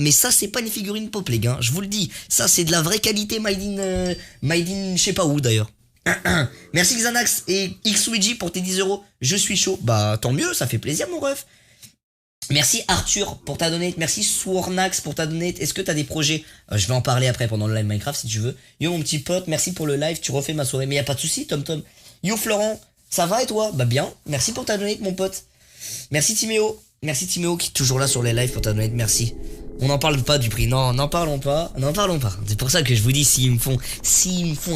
Mais ça, c'est pas une figurine pop, les gars. Je vous le dis. Ça, c'est de la vraie qualité made in je sais pas où, d'ailleurs. Merci Xanax et XWG pour tes 10 euros. Je suis chaud. Bah, tant mieux, ça fait plaisir, mon ref. Merci Arthur pour ta donate. Merci Swornax pour ta donate. Est-ce que t'as des projets? Je vais en parler après pendant le live Minecraft si tu veux. Yo, mon petit pote, merci pour le live. Tu refais ma soirée. Mais y a pas de souci, Tom Tom. Yo, Florent, ça va et toi? Bah, bien. Merci pour ta donate, mon pote. Merci Timéo. Merci Timéo qui est toujours là sur les lives pour ta donate. Merci. On n'en parle pas du prix. Non, n'en parlons pas. N'en parlons pas. C'est pour ça que je vous dis, s'ils me font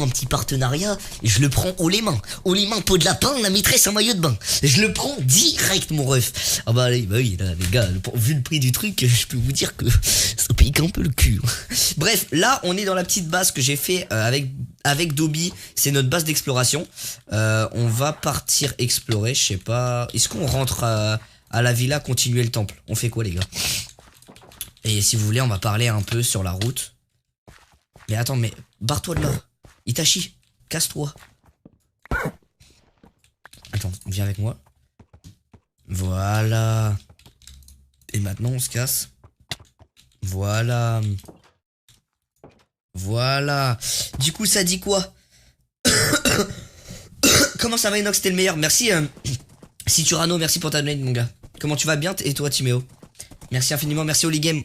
un petit partenariat, je le prends haut les mains. Haut les mains, peau de lapin, la maîtresse en maillot de bain. Je le prends direct, mon ref. Ah bah oui, là, les gars, vu le prix du truc, je peux vous dire que ça pique un peu le cul. Bref, là, on est dans la petite base que j'ai fait avec Dobby. C'est notre base d'exploration. On va partir explorer, je sais pas. Est-ce qu'on rentre à la villa, continuer le temple? On fait quoi, les gars? Et si vous voulez, on va parler un peu sur la route. Mais attends, mais barre-toi de là. Itachi, casse-toi. Attends, viens avec moi. Voilà. Et maintenant, on se casse. Voilà. Voilà. Du coup, ça dit quoi? Comment ça va, Inox? T'es le meilleur. Merci, Citurano, merci pour ta donate, mon gars. Comment tu vas bien? Et toi, Timéo? Merci infiniment, merci Oligame.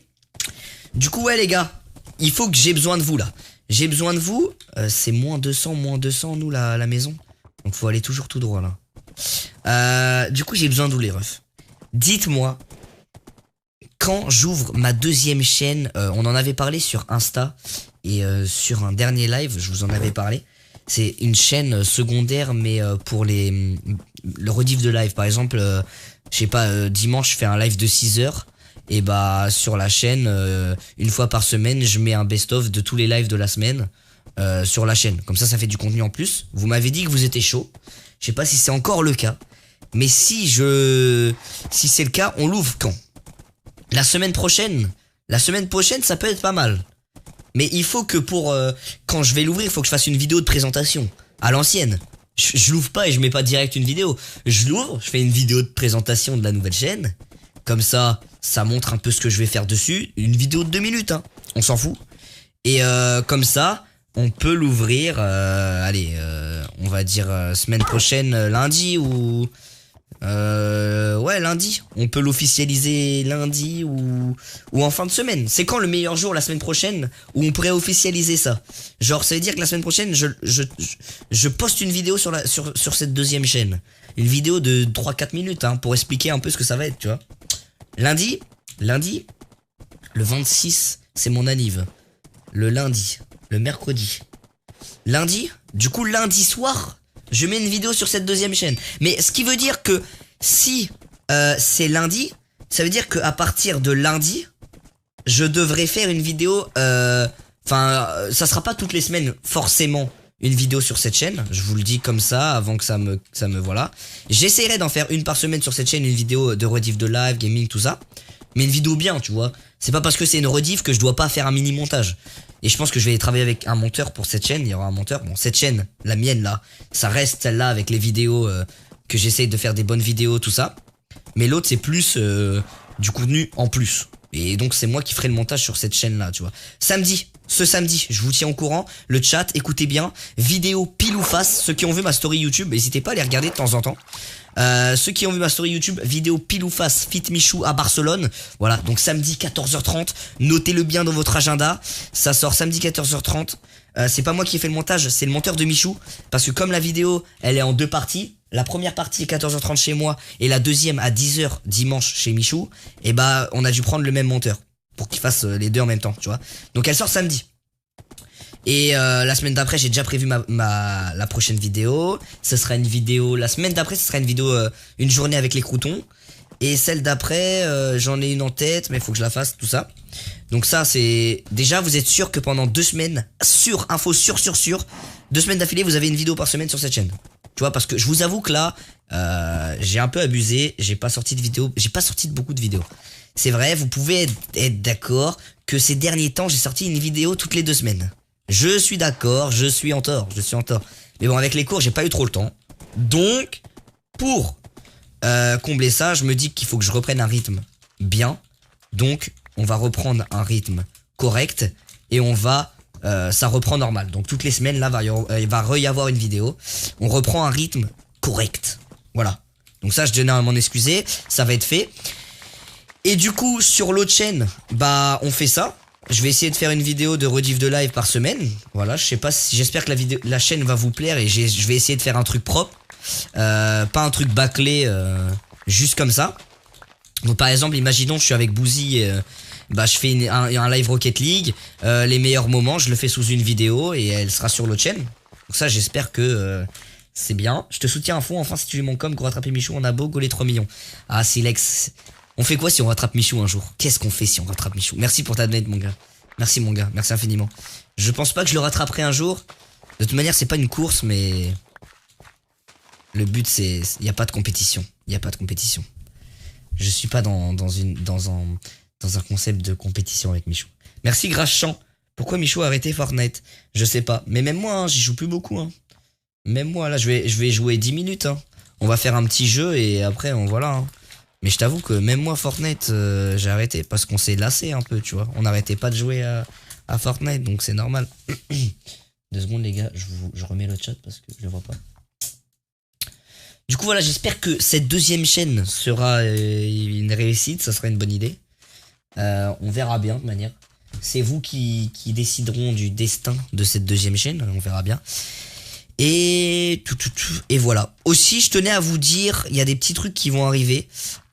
Du coup, ouais, les gars, il faut que j'ai besoin de vous, là. J'ai besoin de vous. C'est moins 200, nous, la maison. Donc, faut aller toujours tout droit, là. Du coup, j'ai besoin de vous, les refs. Dites-moi, quand j'ouvre ma deuxième chaîne, on en avait parlé sur Insta et sur un dernier live, je vous en avais parlé. C'est une chaîne secondaire, mais pour le rediff de live. Par exemple, je sais pas, dimanche, je fais un live de 6 heures. Et bah sur la chaîne, une fois par semaine, je mets un best-of de tous les lives de la semaine sur la chaîne. Comme ça fait du contenu en plus. Vous m'avez dit que vous étiez chaud. Je sais pas si c'est encore le cas. Mais si c'est le cas, on l'ouvre quand? La semaine prochaine, ça peut être pas mal. Mais il faut que quand je vais l'ouvrir, il faut que je fasse une vidéo de présentation. À l'ancienne. Je l'ouvre pas et je mets pas direct une vidéo. Je l'ouvre, je fais une vidéo de présentation de la nouvelle chaîne. Comme ça montre un peu ce que je vais faire dessus. Une vidéo de 2 minutes, hein. On s'en fout. Et comme ça, on peut l'ouvrir, on va dire semaine prochaine, lundi ou... ouais, lundi. On peut l'officialiser lundi ou en fin de semaine. C'est quand le meilleur jour la semaine prochaine où on pourrait officialiser ça? Genre, ça veut dire que la semaine prochaine, je poste une vidéo sur cette deuxième chaîne. Une vidéo de 3-4 minutes, hein, pour expliquer un peu ce que ça va être, tu vois. Lundi, le 26, c'est mon anniv. Le lundi, le mercredi. Lundi, du coup, lundi soir, je mets une vidéo sur cette deuxième chaîne. Mais ce qui veut dire que si c'est lundi, ça veut dire qu'à partir de lundi, je devrais faire une vidéo... ça sera pas toutes les semaines, forcément, une vidéo sur cette chaîne. Je vous le dis comme ça, avant que ça me voilà. J'essaierai d'en faire une par semaine sur cette chaîne, une vidéo de rediff de live, gaming, tout ça. Mais une vidéo bien, tu vois. C'est pas parce que c'est une rediff que je dois pas faire un mini montage. Et je pense que je vais travailler avec un monteur pour cette chaîne. Il y aura un monteur. Bon, cette chaîne, la mienne là, ça reste celle-là avec les vidéos que j'essaye de faire des bonnes vidéos, tout ça. Mais l'autre, c'est plus du contenu en plus. Et donc, c'est moi qui ferai le montage sur cette chaîne-là, tu vois. Ce samedi, je vous tiens au courant. Le chat, écoutez bien. Vidéo pile ou face. Ceux qui ont vu ma story YouTube, n'hésitez pas à les regarder de temps en temps. Ceux qui ont vu ma story YouTube, vidéo pile ou face Fit Michou à Barcelone. Voilà, donc samedi 14h30. Notez-le bien dans votre agenda. Ça sort samedi 14h30. C'est pas moi qui ai fait le montage, c'est le monteur de Michou. Parce que comme la vidéo, elle est en 2 parties. La première partie est 14h30 chez moi et la deuxième à 10h dimanche chez Michou. Et bah, on a dû prendre le même monteur pour qu'il fasse les deux en même temps, tu vois. Donc elle sort samedi. Et la semaine d'après, j'ai déjà prévu la prochaine vidéo. Ce sera une vidéo, la semaine d'après, ce sera une vidéo, une journée avec les croutons. Et celle d'après, j'en ai une en tête, mais il faut que je la fasse, tout ça. Donc ça, c'est... Déjà, vous êtes sûr que pendant 2 semaines, info sûr, 2 semaines d'affilée, vous avez une vidéo par semaine sur cette chaîne. Tu vois, parce que je vous avoue que là, j'ai un peu abusé, j'ai pas sorti de beaucoup de vidéos. C'est vrai, vous pouvez être d'accord que ces derniers temps, j'ai sorti une vidéo toutes les 2 semaines. Je suis d'accord, je suis en tort. Mais bon, avec les cours, j'ai pas eu trop le temps. Donc, pour combler ça, je me dis qu'il faut que je reprenne un rythme bien. Donc, on va reprendre un rythme correct et on va ça reprend normal. Donc toutes les semaines là il va y avoir une vidéo. On reprend un rythme correct. Voilà. Donc ça je tenais à m'en excuser, ça va être fait. Et du coup sur l'autre chaîne, bah on fait ça. Je vais essayer de faire une vidéo de rediff de live par semaine. Voilà, je sais pas si j'espère que la chaîne va vous plaire et je vais essayer de faire un truc propre. Pas un truc bâclé juste comme ça. Donc par exemple, imaginons je suis avec Boozy, bah je fais un live Rocket League, les meilleurs moments, je le fais sous une vidéo et elle sera sur l'autre chaîne. Donc ça j'espère que c'est bien. Je te soutiens à fond, enfin si tu veux mon com, go rattraper Michou, on a beau goler 3 millions. Ah Silex, on fait quoi si on rattrape Michou un jour? Qu'est-ce qu'on fait si on rattrape Michou? Merci pour ta donate mon gars. Merci mon gars, merci infiniment. Je pense pas que je le rattraperai un jour. De toute manière c'est pas une course mais... Le but c'est... Il n'y a pas de compétition. Il n'y a pas de compétition. Je suis pas dans un concept de compétition avec Michou. Merci Grachan. Pourquoi Michou a arrêté Fortnite? Je sais pas. Mais même moi, hein, j'y joue plus beaucoup. Hein. Même moi, là, je vais jouer 10 minutes. Hein. On va faire un petit jeu et après, on voilà. Hein. Mais je t'avoue que même moi, Fortnite, j'ai arrêté parce qu'on s'est lassé un peu, tu vois. On n'arrêtait pas de jouer à Fortnite, donc c'est normal. 2 secondes, les gars. Je remets le chat parce que je le vois pas. Du coup voilà, j'espère que cette deuxième chaîne sera une réussite, ça sera une bonne idée. On verra bien de manière. C'est vous qui décideront du destin de cette deuxième chaîne, on verra bien. Et voilà. Aussi, je tenais à vous dire, il y a des petits trucs qui vont arriver.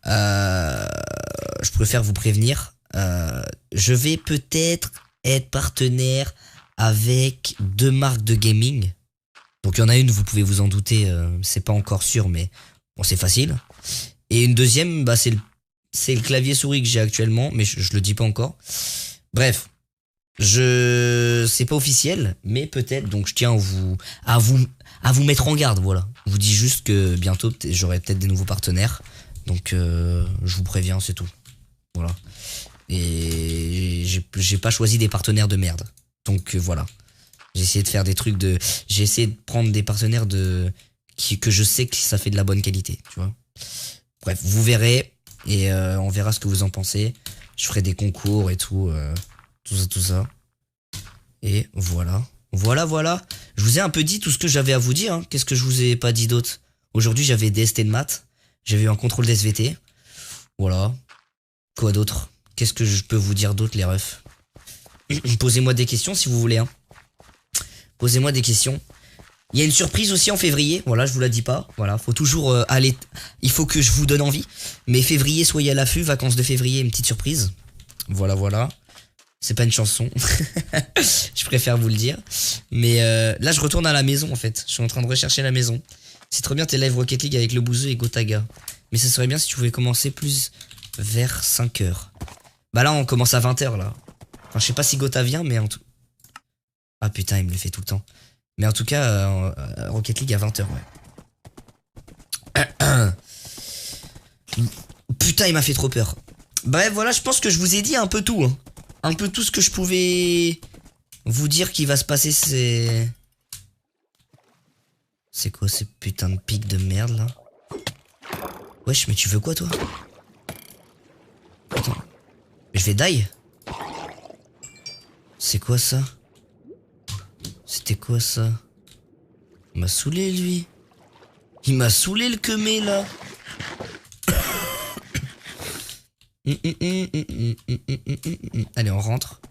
Je préfère vous prévenir. Je vais peut-être être partenaire avec 2 marques de gaming. Donc il y en a une, vous pouvez vous en douter, c'est pas encore sûr, mais bon, c'est facile. Et une deuxième, bah c'est le clavier souris que j'ai actuellement, mais je le dis pas encore. Bref, c'est pas officiel, mais peut-être. Donc je tiens à vous mettre en garde, voilà. Je vous dis juste que bientôt j'aurai peut-être des nouveaux partenaires, donc je vous préviens, c'est tout. Voilà. Et j'ai pas choisi des partenaires de merde, donc voilà. J'ai essayé de faire des trucs j'ai essayé de prendre des partenaires que je sais que ça fait de la bonne qualité, tu vois. Bref, vous verrez et on verra ce que vous en pensez. Je ferai des concours et tout ça. Et voilà. Voilà. Je vous ai un peu dit tout ce que j'avais à vous dire. Hein. Qu'est-ce que je vous ai pas dit d'autre? Aujourd'hui, j'avais des ST de maths. J'avais eu un contrôle d'SVT. Voilà. Quoi d'autre? Qu'est-ce que je peux vous dire d'autre, les refs? Posez-moi des questions si vous voulez, hein. Posez-moi des questions. Il y a une surprise aussi en février. Voilà, je vous la dis pas. Voilà, faut toujours aller. Il faut que je vous donne envie. Mais février, soyez à l'affût. Vacances de février, une petite surprise. Voilà. C'est pas une chanson. Je préfère vous le dire. Mais là, je retourne à la maison en fait. Je suis en train de rechercher la maison. C'est trop bien tes lives Rocket League avec le Bouzeux et Gotaga. Mais ça serait bien si tu pouvais commencer plus vers 5h. Bah là, on commence à 20h là. Enfin, je sais pas si Gota vient, mais en tout. Ah putain, il me le fait tout le temps. Mais en tout cas, Rocket League à 20h, ouais. Putain, il m'a fait trop peur. Bref, voilà, je pense que je vous ai dit un peu tout. Hein. Un peu tout ce que je pouvais vous dire qui va se passer, c'est... C'est quoi ces putains de pics de merde, là? Wesh, mais tu veux quoi, toi? Attends. Mais je vais die? C'est quoi ça? C'était quoi ça? Il m'a saoulé lui. Il m'a saoulé le quemé là. Allez, on rentre.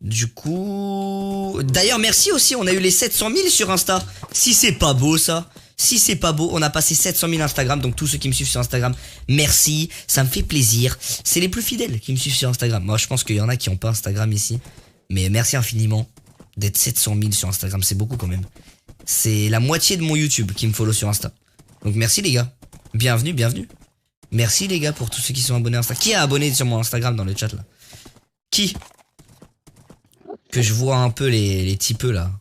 Du coup... D'ailleurs, merci aussi, on a eu les 700 000 sur Insta. Si c'est pas beau ça. Si c'est pas beau, on a passé 700 000 Instagram. Donc tous ceux qui me suivent sur Instagram, merci. Ça me fait plaisir. C'est les plus fidèles qui me suivent sur Instagram. Moi, je pense qu'il y en a qui n'ont pas Instagram ici. Mais merci infiniment d'être 700 000 sur Instagram. C'est beaucoup quand même. C'est la moitié de mon YouTube qui me follow sur Insta. Donc merci les gars. Bienvenue. Merci les gars pour tous ceux qui sont abonnés à Insta. Qui a abonné sur mon Instagram dans le chat là? Qui? Que je vois un peu les typeux là.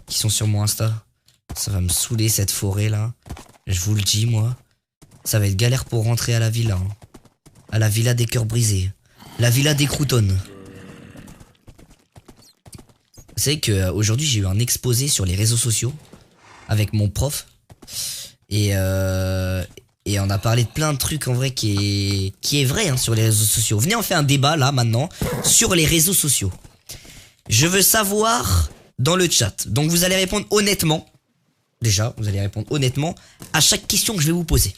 Qui sont sur mon Insta. Ça va me saouler cette forêt là. Je vous le dis moi. Ça va être galère pour rentrer à la villa. Hein. À la villa des cœurs brisés. La villa des croutonnes. Vous savez qu'aujourd'hui j'ai eu un exposé sur les réseaux sociaux avec mon prof et Et on a parlé de plein de trucs en vrai qui est vrai hein, sur les réseaux sociaux. Venez, on fait un débat là maintenant sur les réseaux sociaux. Je veux savoir dans le chat. Donc vous allez répondre honnêtement. Déjà, vous allez répondre honnêtement à chaque question que je vais vous poser.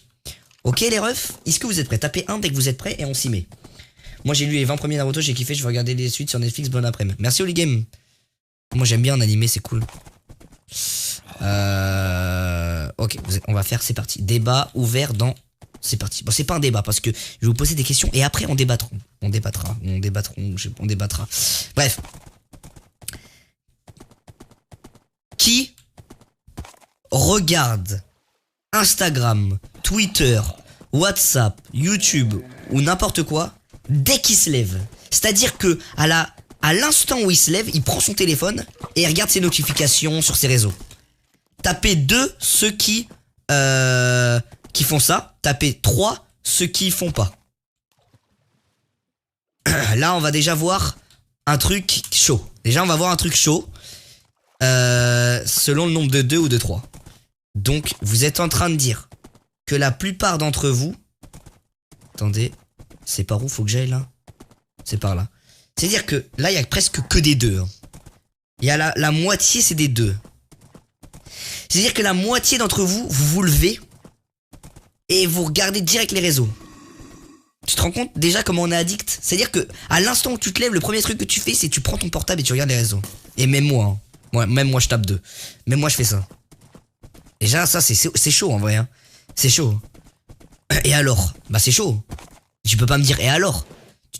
Ok les refs, est-ce que vous êtes prêts? Tapez 1 dès que vous êtes prêts et on s'y met. Moi j'ai lu les 20 premiers Naruto, j'ai kiffé, je vais regarder les suites sur Netflix, bon après-midi. Merci Oligame. Moi j'aime bien en animé, c'est cool. Ok, on va faire, c'est parti. Débat ouvert dans... C'est parti. Bon, c'est pas un débat parce que je vais vous poser des questions et après on débattra. On débattra. Bref. Qui regarde Instagram, Twitter, WhatsApp, YouTube ou n'importe quoi dès qu'il se lève? C'est-à-dire que à l'instant où il se lève, il prend son téléphone et il regarde ses notifications sur ses réseaux. Tapez 2 ceux qui font ça. Tapez 3 ceux qui font pas. Là, on va déjà voir un truc chaud. Déjà, on va voir un truc chaud. Selon le nombre de 2 ou de 3. Donc, vous êtes en train de dire que la plupart d'entre vous... Attendez, c'est par où faut que j'aille là? C'est par là. C'est-à-dire que là, il y a presque que des 2. Hein. Il y a la moitié, c'est des 2. C'est-à-dire que la moitié d'entre vous, vous vous levez et vous regardez direct les réseaux. Tu te rends compte déjà comment on est addict? C'est-à-dire que à l'instant où tu te lèves, le premier truc que tu fais, c'est tu prends ton portable et tu regardes les réseaux. Et même moi, hein. Même moi je tape 2. Même moi je fais ça. Déjà ça c'est chaud en vrai. Hein. C'est chaud. Et alors? Bah c'est chaud. Tu peux pas me dire et alors?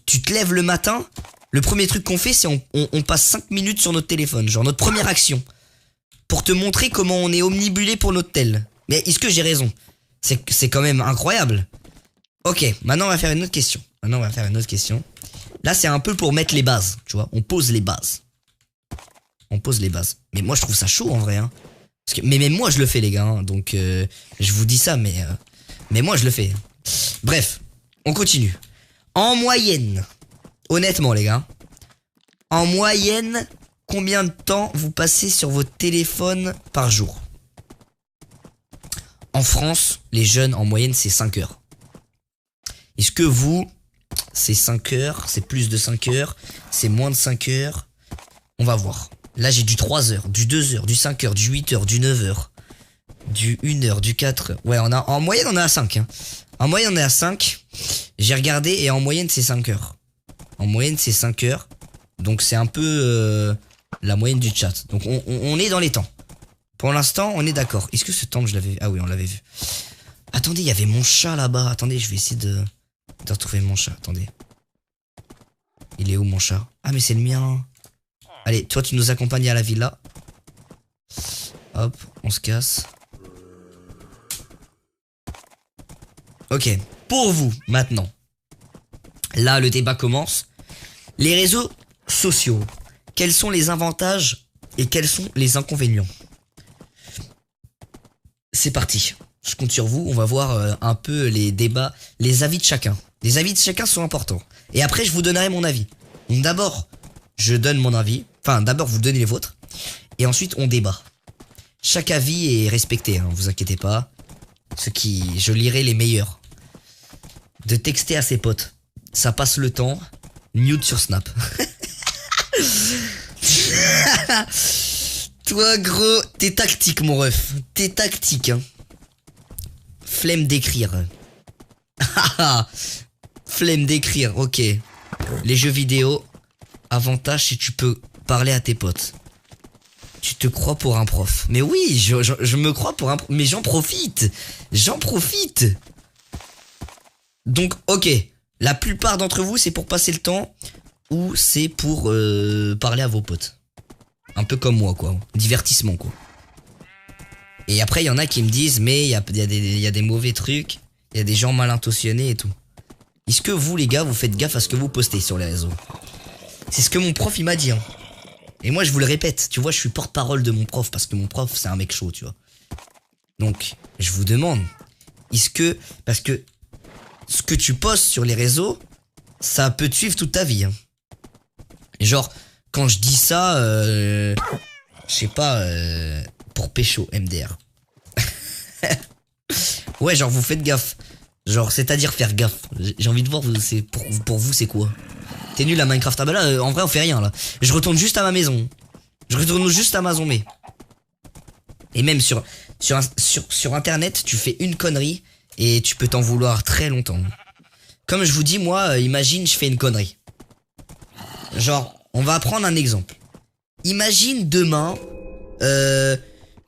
Tu te lèves le matin, le premier truc qu'on fait c'est on passe 5 minutes sur notre téléphone. Genre notre première action. Pour te montrer comment on est omnibulé pour notre tel. Mais est-ce que j'ai raison? C'est quand même incroyable. Ok, maintenant on va faire une autre question. Là c'est un peu pour mettre les bases, tu vois. On pose les bases. Mais moi je trouve ça chaud en vrai. Hein. Parce que, mais même moi je le fais les gars. Hein. Donc je vous dis ça, mais moi je le fais. Bref, on continue. En moyenne, honnêtement les gars, en moyenne, combien de temps vous passez sur votre téléphone par jour? En France, les jeunes, en moyenne, c'est 5 heures. Est-ce que vous, c'est 5 heures, c'est plus de 5 heures, c'est moins de 5 heures? On va voir. Là, j'ai du 3 heures, du 2 heures, du 5 heures, du 8 heures, du 9 heures, du 1 heure, du 4 heures. Ouais, en moyenne, on est à 5. Hein. En moyenne, on est à 5. J'ai regardé et en moyenne, c'est 5 heures. En moyenne, c'est 5 heures. Donc, c'est un peu la moyenne du chat. Donc, on est dans les temps. Pour l'instant, on est d'accord. Est-ce que ce temps, je l'avais vu? Ah oui, on l'avait vu. Attendez, il y avait mon chat là-bas. Attendez, je vais essayer de retrouver mon chat. Attendez. Il est où mon chat? Ah, mais c'est le mien. Allez, toi, tu nous accompagnes à la villa. Hop, on se casse. Ok, pour vous, maintenant. Là, le débat commence. Les réseaux sociaux. Quels sont les avantages et quels sont les inconvénients? C'est parti. Je compte sur vous. On va voir un peu les débats, les avis de chacun. Les avis de chacun sont importants. Et après, je vous donnerai mon avis. Donc d'abord, je donne mon avis. Enfin, d'abord, vous donnez les vôtres. Et ensuite, on débat. Chaque avis est respecté, hein, vous inquiétez pas. Je lirai les meilleurs. De texter à ses potes. Ça passe le temps. Nude sur Snap. Toi, gros, t'es tactique, mon ref. T'es tactique, hein. Flemme d'écrire. Flemme d'écrire, ok. Les jeux vidéo, avantage si tu peux parler à tes potes. Tu te crois pour un prof. Mais oui, je me crois pour un prof. Mais j'en profite. Donc, ok. La plupart d'entre vous, c'est pour passer le temps ou c'est pour parler à vos potes. Un peu comme moi, quoi. Divertissement, quoi. Et après, il y en a qui me disent, mais il y a des mauvais trucs. Il y a des gens mal intentionnés et tout. Est-ce que vous, les gars, vous faites gaffe à ce que vous postez sur les réseaux? C'est ce que mon prof, il m'a dit, hein. Et moi, je vous le répète. Tu vois, je suis porte-parole de mon prof parce que mon prof, c'est un mec chaud, tu vois. Donc, je vous demande, parce que ce que tu postes sur les réseaux, ça peut te suivre toute ta vie, hein. Et genre, quand je dis ça, je sais pas, pour pécho, MDR. Ouais, genre vous faites gaffe. Genre, c'est-à-dire faire gaffe. J'ai envie de voir, c'est pour vous, c'est quoi? T'es nul à Minecraft. Ah bah là, en vrai, on fait rien, là. Je retourne juste à ma maison. Je retourne juste à ma maison, mais... Et même sur Internet, tu fais une connerie et tu peux t'en vouloir très longtemps. Comme je vous dis, moi, imagine, je fais une connerie. Genre, on va prendre un exemple. Imagine demain,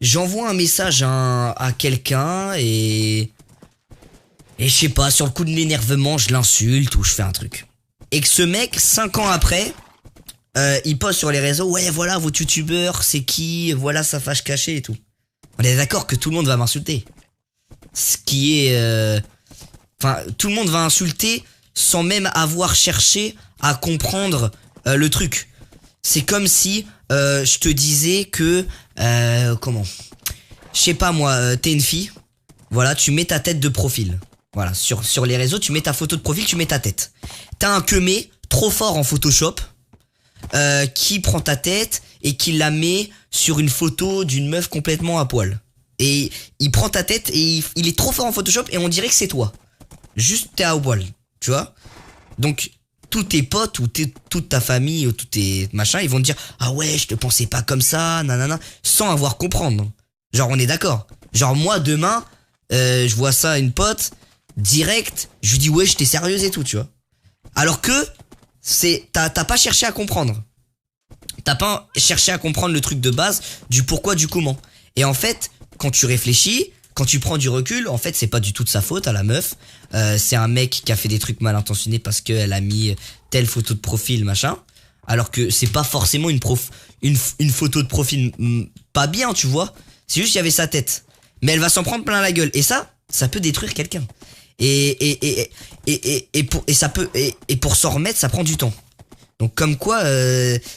j'envoie un message à quelqu'un et je sais pas, sur le coup de l'énervement, je l'insulte ou je fais un truc. Et que ce mec, 5 ans après, il poste sur les réseaux, ouais, voilà, votre youtubeur, c'est qui, voilà sa fâche cachée et tout. On est d'accord que tout le monde va m'insulter. Ce qui est... Enfin, tout le monde va insulter sans même avoir cherché à comprendre le truc. C'est comme si je te disais que... comment? Je sais pas moi, t'es une fille. Voilà, tu mets ta tête de profil. Voilà, sur les réseaux, tu mets ta photo de profil, tu mets ta tête. T'as un queumé trop fort en Photoshop qui prend ta tête et qui la met sur une photo d'une meuf complètement à poil. Et il prend ta tête et il est trop fort en Photoshop et on dirait que c'est toi. Juste t'es à poil, tu vois. Donc tous tes potes ou toute ta famille ou tous tes machins, ils vont te dire ah ouais, je te pensais pas comme ça, nanana, sans avoir comprendre. Genre on est d'accord. Genre moi demain, je vois ça à une pote direct, je lui dis ouais, j'étais sérieuse et tout, tu vois. Alors que t'as pas cherché à comprendre. T'as pas cherché à comprendre le truc de base du pourquoi, du comment. Et en fait, quand tu réfléchis, quand tu prends du recul, en fait, c'est pas du tout de sa faute à la meuf. C'est un mec qui a fait des trucs mal intentionnés parce qu'elle a mis telle photo de profil, machin. Alors que c'est pas forcément une photo de profil pas bien, tu vois. C'est juste qu'il y avait sa tête. Mais elle va s'en prendre plein la gueule. Et ça peut détruire quelqu'un. Et pour s'en remettre, ça prend du temps. Donc comme quoi,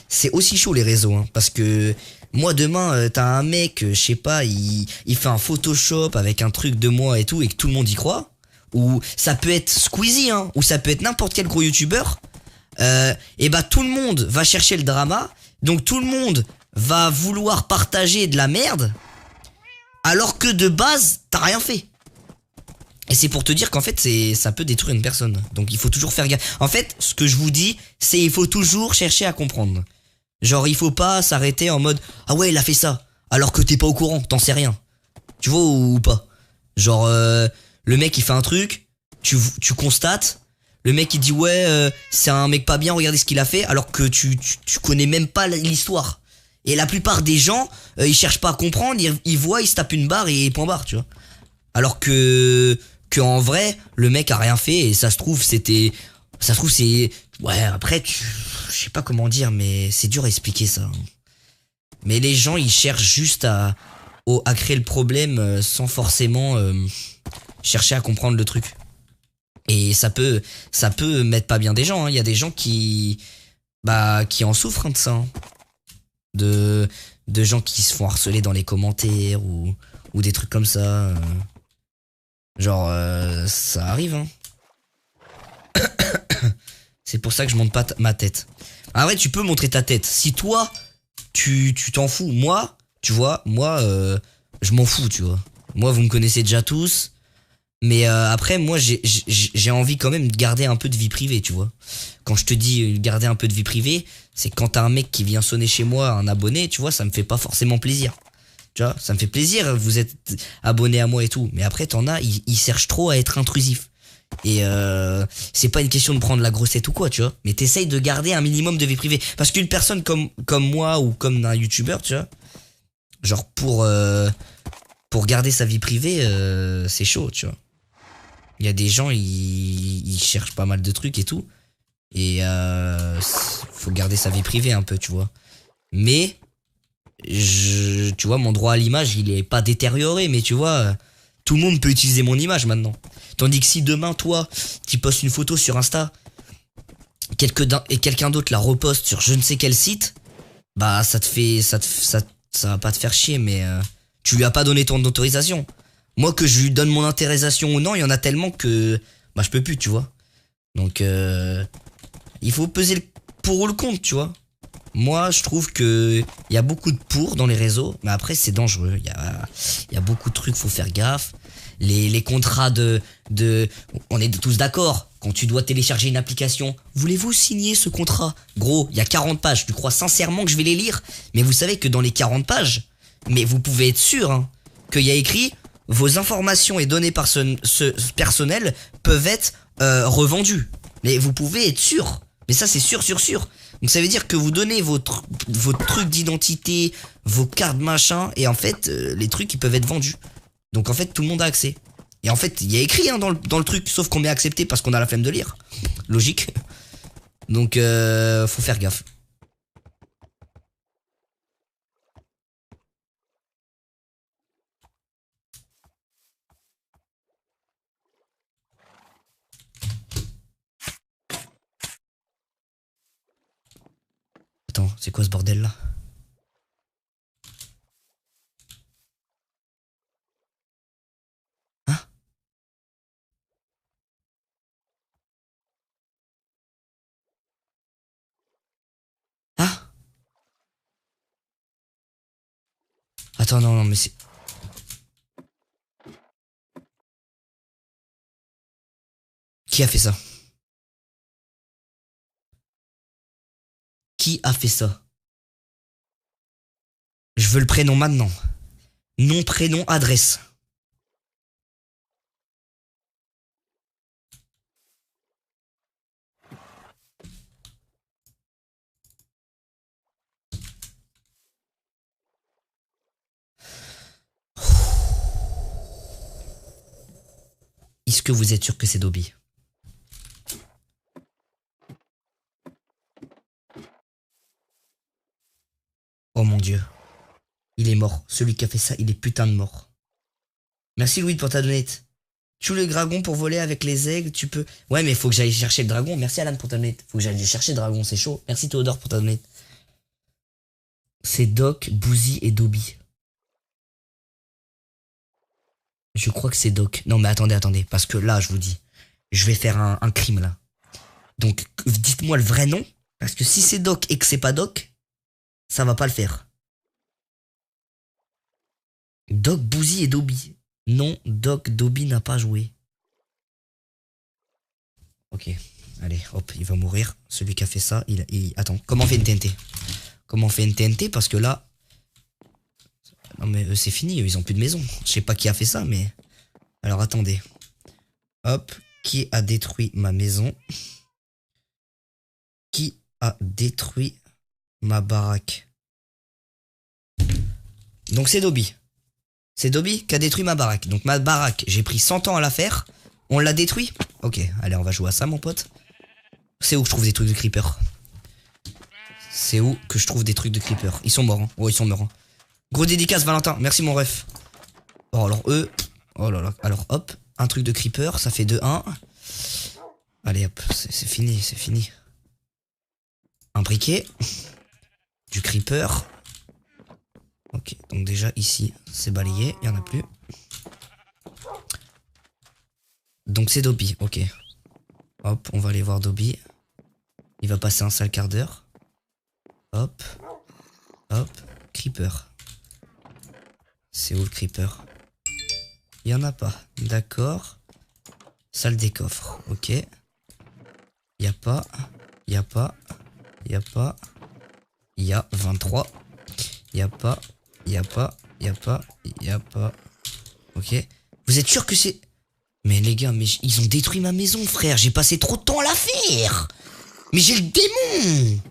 c'est aussi chaud les réseaux, hein, parce que moi demain, t'as un mec, je sais pas, il fait un Photoshop avec un truc de moi et tout, et que tout le monde y croit. Ou ça peut être Squeezie, hein, ou ça peut être n'importe quel gros youtubeur. Et bah tout le monde va chercher le drama, donc tout le monde va vouloir partager de la merde, alors que de base, t'as rien fait. Et c'est pour te dire qu'en fait, ça peut détruire une personne. Donc il faut toujours faire gaffe. En fait, ce que je vous dis, c'est il faut toujours chercher à comprendre. Genre, il faut pas s'arrêter en mode ah ouais, il a fait ça, alors que t'es pas au courant, t'en sais rien. Tu vois ou pas? Genre, le mec il fait un truc, tu constates, le mec il dit ouais, c'est un mec pas bien, regardez ce qu'il a fait, alors que tu connais même pas l'histoire. Et la plupart des gens, ils cherchent pas à comprendre, ils voient, ils se tapent une barre et point barre, tu vois. Alors que en vrai, le mec a rien fait et ça se trouve c'est ouais, après je sais pas comment dire, mais c'est dur à expliquer ça. Mais les gens ils cherchent juste à créer le problème sans forcément chercher à comprendre le truc. Et ça peut mettre pas bien des gens, hein. Il y a des gens qui en souffrent, hein, de ça, hein. De gens qui se font harceler dans les commentaires ou des trucs comme ça. Genre, ça arrive, hein. C'est pour ça que je montre pas ma tête. En vrai, tu peux montrer ta tête. Si toi, tu t'en fous. Moi, tu vois, je m'en fous, tu vois. Moi, vous me connaissez déjà tous. Mais après, moi, j'ai envie quand même de garder un peu de vie privée, tu vois. Quand je te dis garder un peu de vie privée, c'est quand t'as un mec qui vient sonner chez moi, un abonné, tu vois, ça me fait pas forcément plaisir. Tu vois, ça me fait plaisir, vous êtes abonné à moi et tout. Mais après, t'en as, ils cherchent trop à être intrusifs. Et c'est pas une question de prendre la grossette ou quoi, tu vois. Mais t'essayes de garder un minimum de vie privée. Parce qu'une personne comme moi ou comme un youtubeur, tu vois, genre pour garder sa vie privée, c'est chaud, tu vois. Il y a des gens, ils cherchent pas mal de trucs et tout. Et faut garder sa vie privée un peu, tu vois. Mais tu vois, mon droit à l'image, il est pas détérioré, mais tu vois, tout le monde peut utiliser mon image maintenant. Tandis que si demain, toi, tu postes une photo sur Insta, et quelqu'un d'autre la reposte sur je ne sais quel site, bah ça va pas te faire chier, mais tu lui as pas donné ton autorisation. Moi, que je lui donne mon autorisation ou non, il y en a tellement que bah je peux plus, tu vois. Donc il faut peser le pour ou le contre, tu vois. Moi, je trouve que il y a beaucoup de pour dans les réseaux, mais après c'est dangereux. Il y a beaucoup de trucs, faut faire gaffe. les contrats on est tous d'accord. Quand tu dois télécharger une application, voulez-vous signer ce contrat? Gros, il y a 40 pages. Tu crois sincèrement que je vais les lire? Mais vous savez que dans les 40 pages, mais vous pouvez être sûr hein, qu'il y a écrit vos informations et données personnelles peuvent être revendues. Mais vous pouvez être sûr. Mais ça c'est sûr. Donc ça veut dire que vous donnez vos trucs d'identité, vos cartes machin, et en fait les trucs ils peuvent être vendus. Donc en fait tout le monde a accès. Et en fait il y a écrit hein, dans le truc, sauf qu'on met accepté parce qu'on a la flemme de lire. Logique. Donc faut faire gaffe. Attends, c'est quoi ce bordel là? Hein? Hein? Attends, non, mais c'est... Qui a fait ça? Qui a fait ça? Je veux le prénom maintenant. Nom, prénom, adresse. Est-ce que vous êtes sûr que c'est Dobby? Oh mon dieu. Il est mort. Celui qui a fait ça, il est putain de mort. Merci Louis pour ta donate. Tue le dragon pour voler avec les aigles, tu peux... Ouais mais faut que j'aille chercher le dragon. Merci Alan pour ta donate. Faut que j'aille chercher le dragon, c'est chaud. Merci Théodore pour ta donate. C'est Doc, Boozy et Dobby. Je crois que c'est Doc. Non mais attendez. Parce que là, je vous dis, je vais faire un crime là. Donc dites-moi le vrai nom. Parce que si c'est Doc et que c'est pas Doc, ça va pas le faire. Doc, Boozy et Dobby. Non, Doc, Dobby n'a pas joué. Ok, allez, hop, il va mourir. Celui qui a fait ça, Attends, comment on fait une TNT? Comment on fait une TNT? Parce que là... Non mais eux c'est fini, eux, ils ont plus de maison. Je sais pas qui a fait ça, mais... Alors attendez. Hop, qui a détruit ma maison? Qui a détruit ma baraque? Donc c'est Dobby. C'est Dobby qui a détruit ma baraque. Donc ma baraque, j'ai pris 100 ans à la faire. On l'a détruit? Ok, allez, on va jouer à ça, mon pote. C'est où que je trouve des trucs de creeper? C'est où que je trouve des trucs de creeper? Ils sont morts, hein. Oh, ils sont morts. Hein. Gros dédicace, Valentin. Merci, mon ref. Oh, alors eux... Oh là là. Alors, hop. Un truc de creeper, ça fait 2-1. Allez, hop. C'est fini. Un briquet. Du creeper. Ok, donc déjà ici, c'est balayé, il n'y en a plus. Donc c'est Dobby, ok. Hop, on va aller voir Dobby. Il va passer un sale quart d'heure. Hop, creeper. C'est où le creeper? Il n'y en a pas, d'accord. Salle des coffres, ok. Il n'y a pas, il y a 23. Il n'y a pas. Ok. Vous êtes sûr que c'est... Mais les gars, mais ils ont détruit ma maison, frère. J'ai passé trop de temps à la faire. Mais j'ai le démon.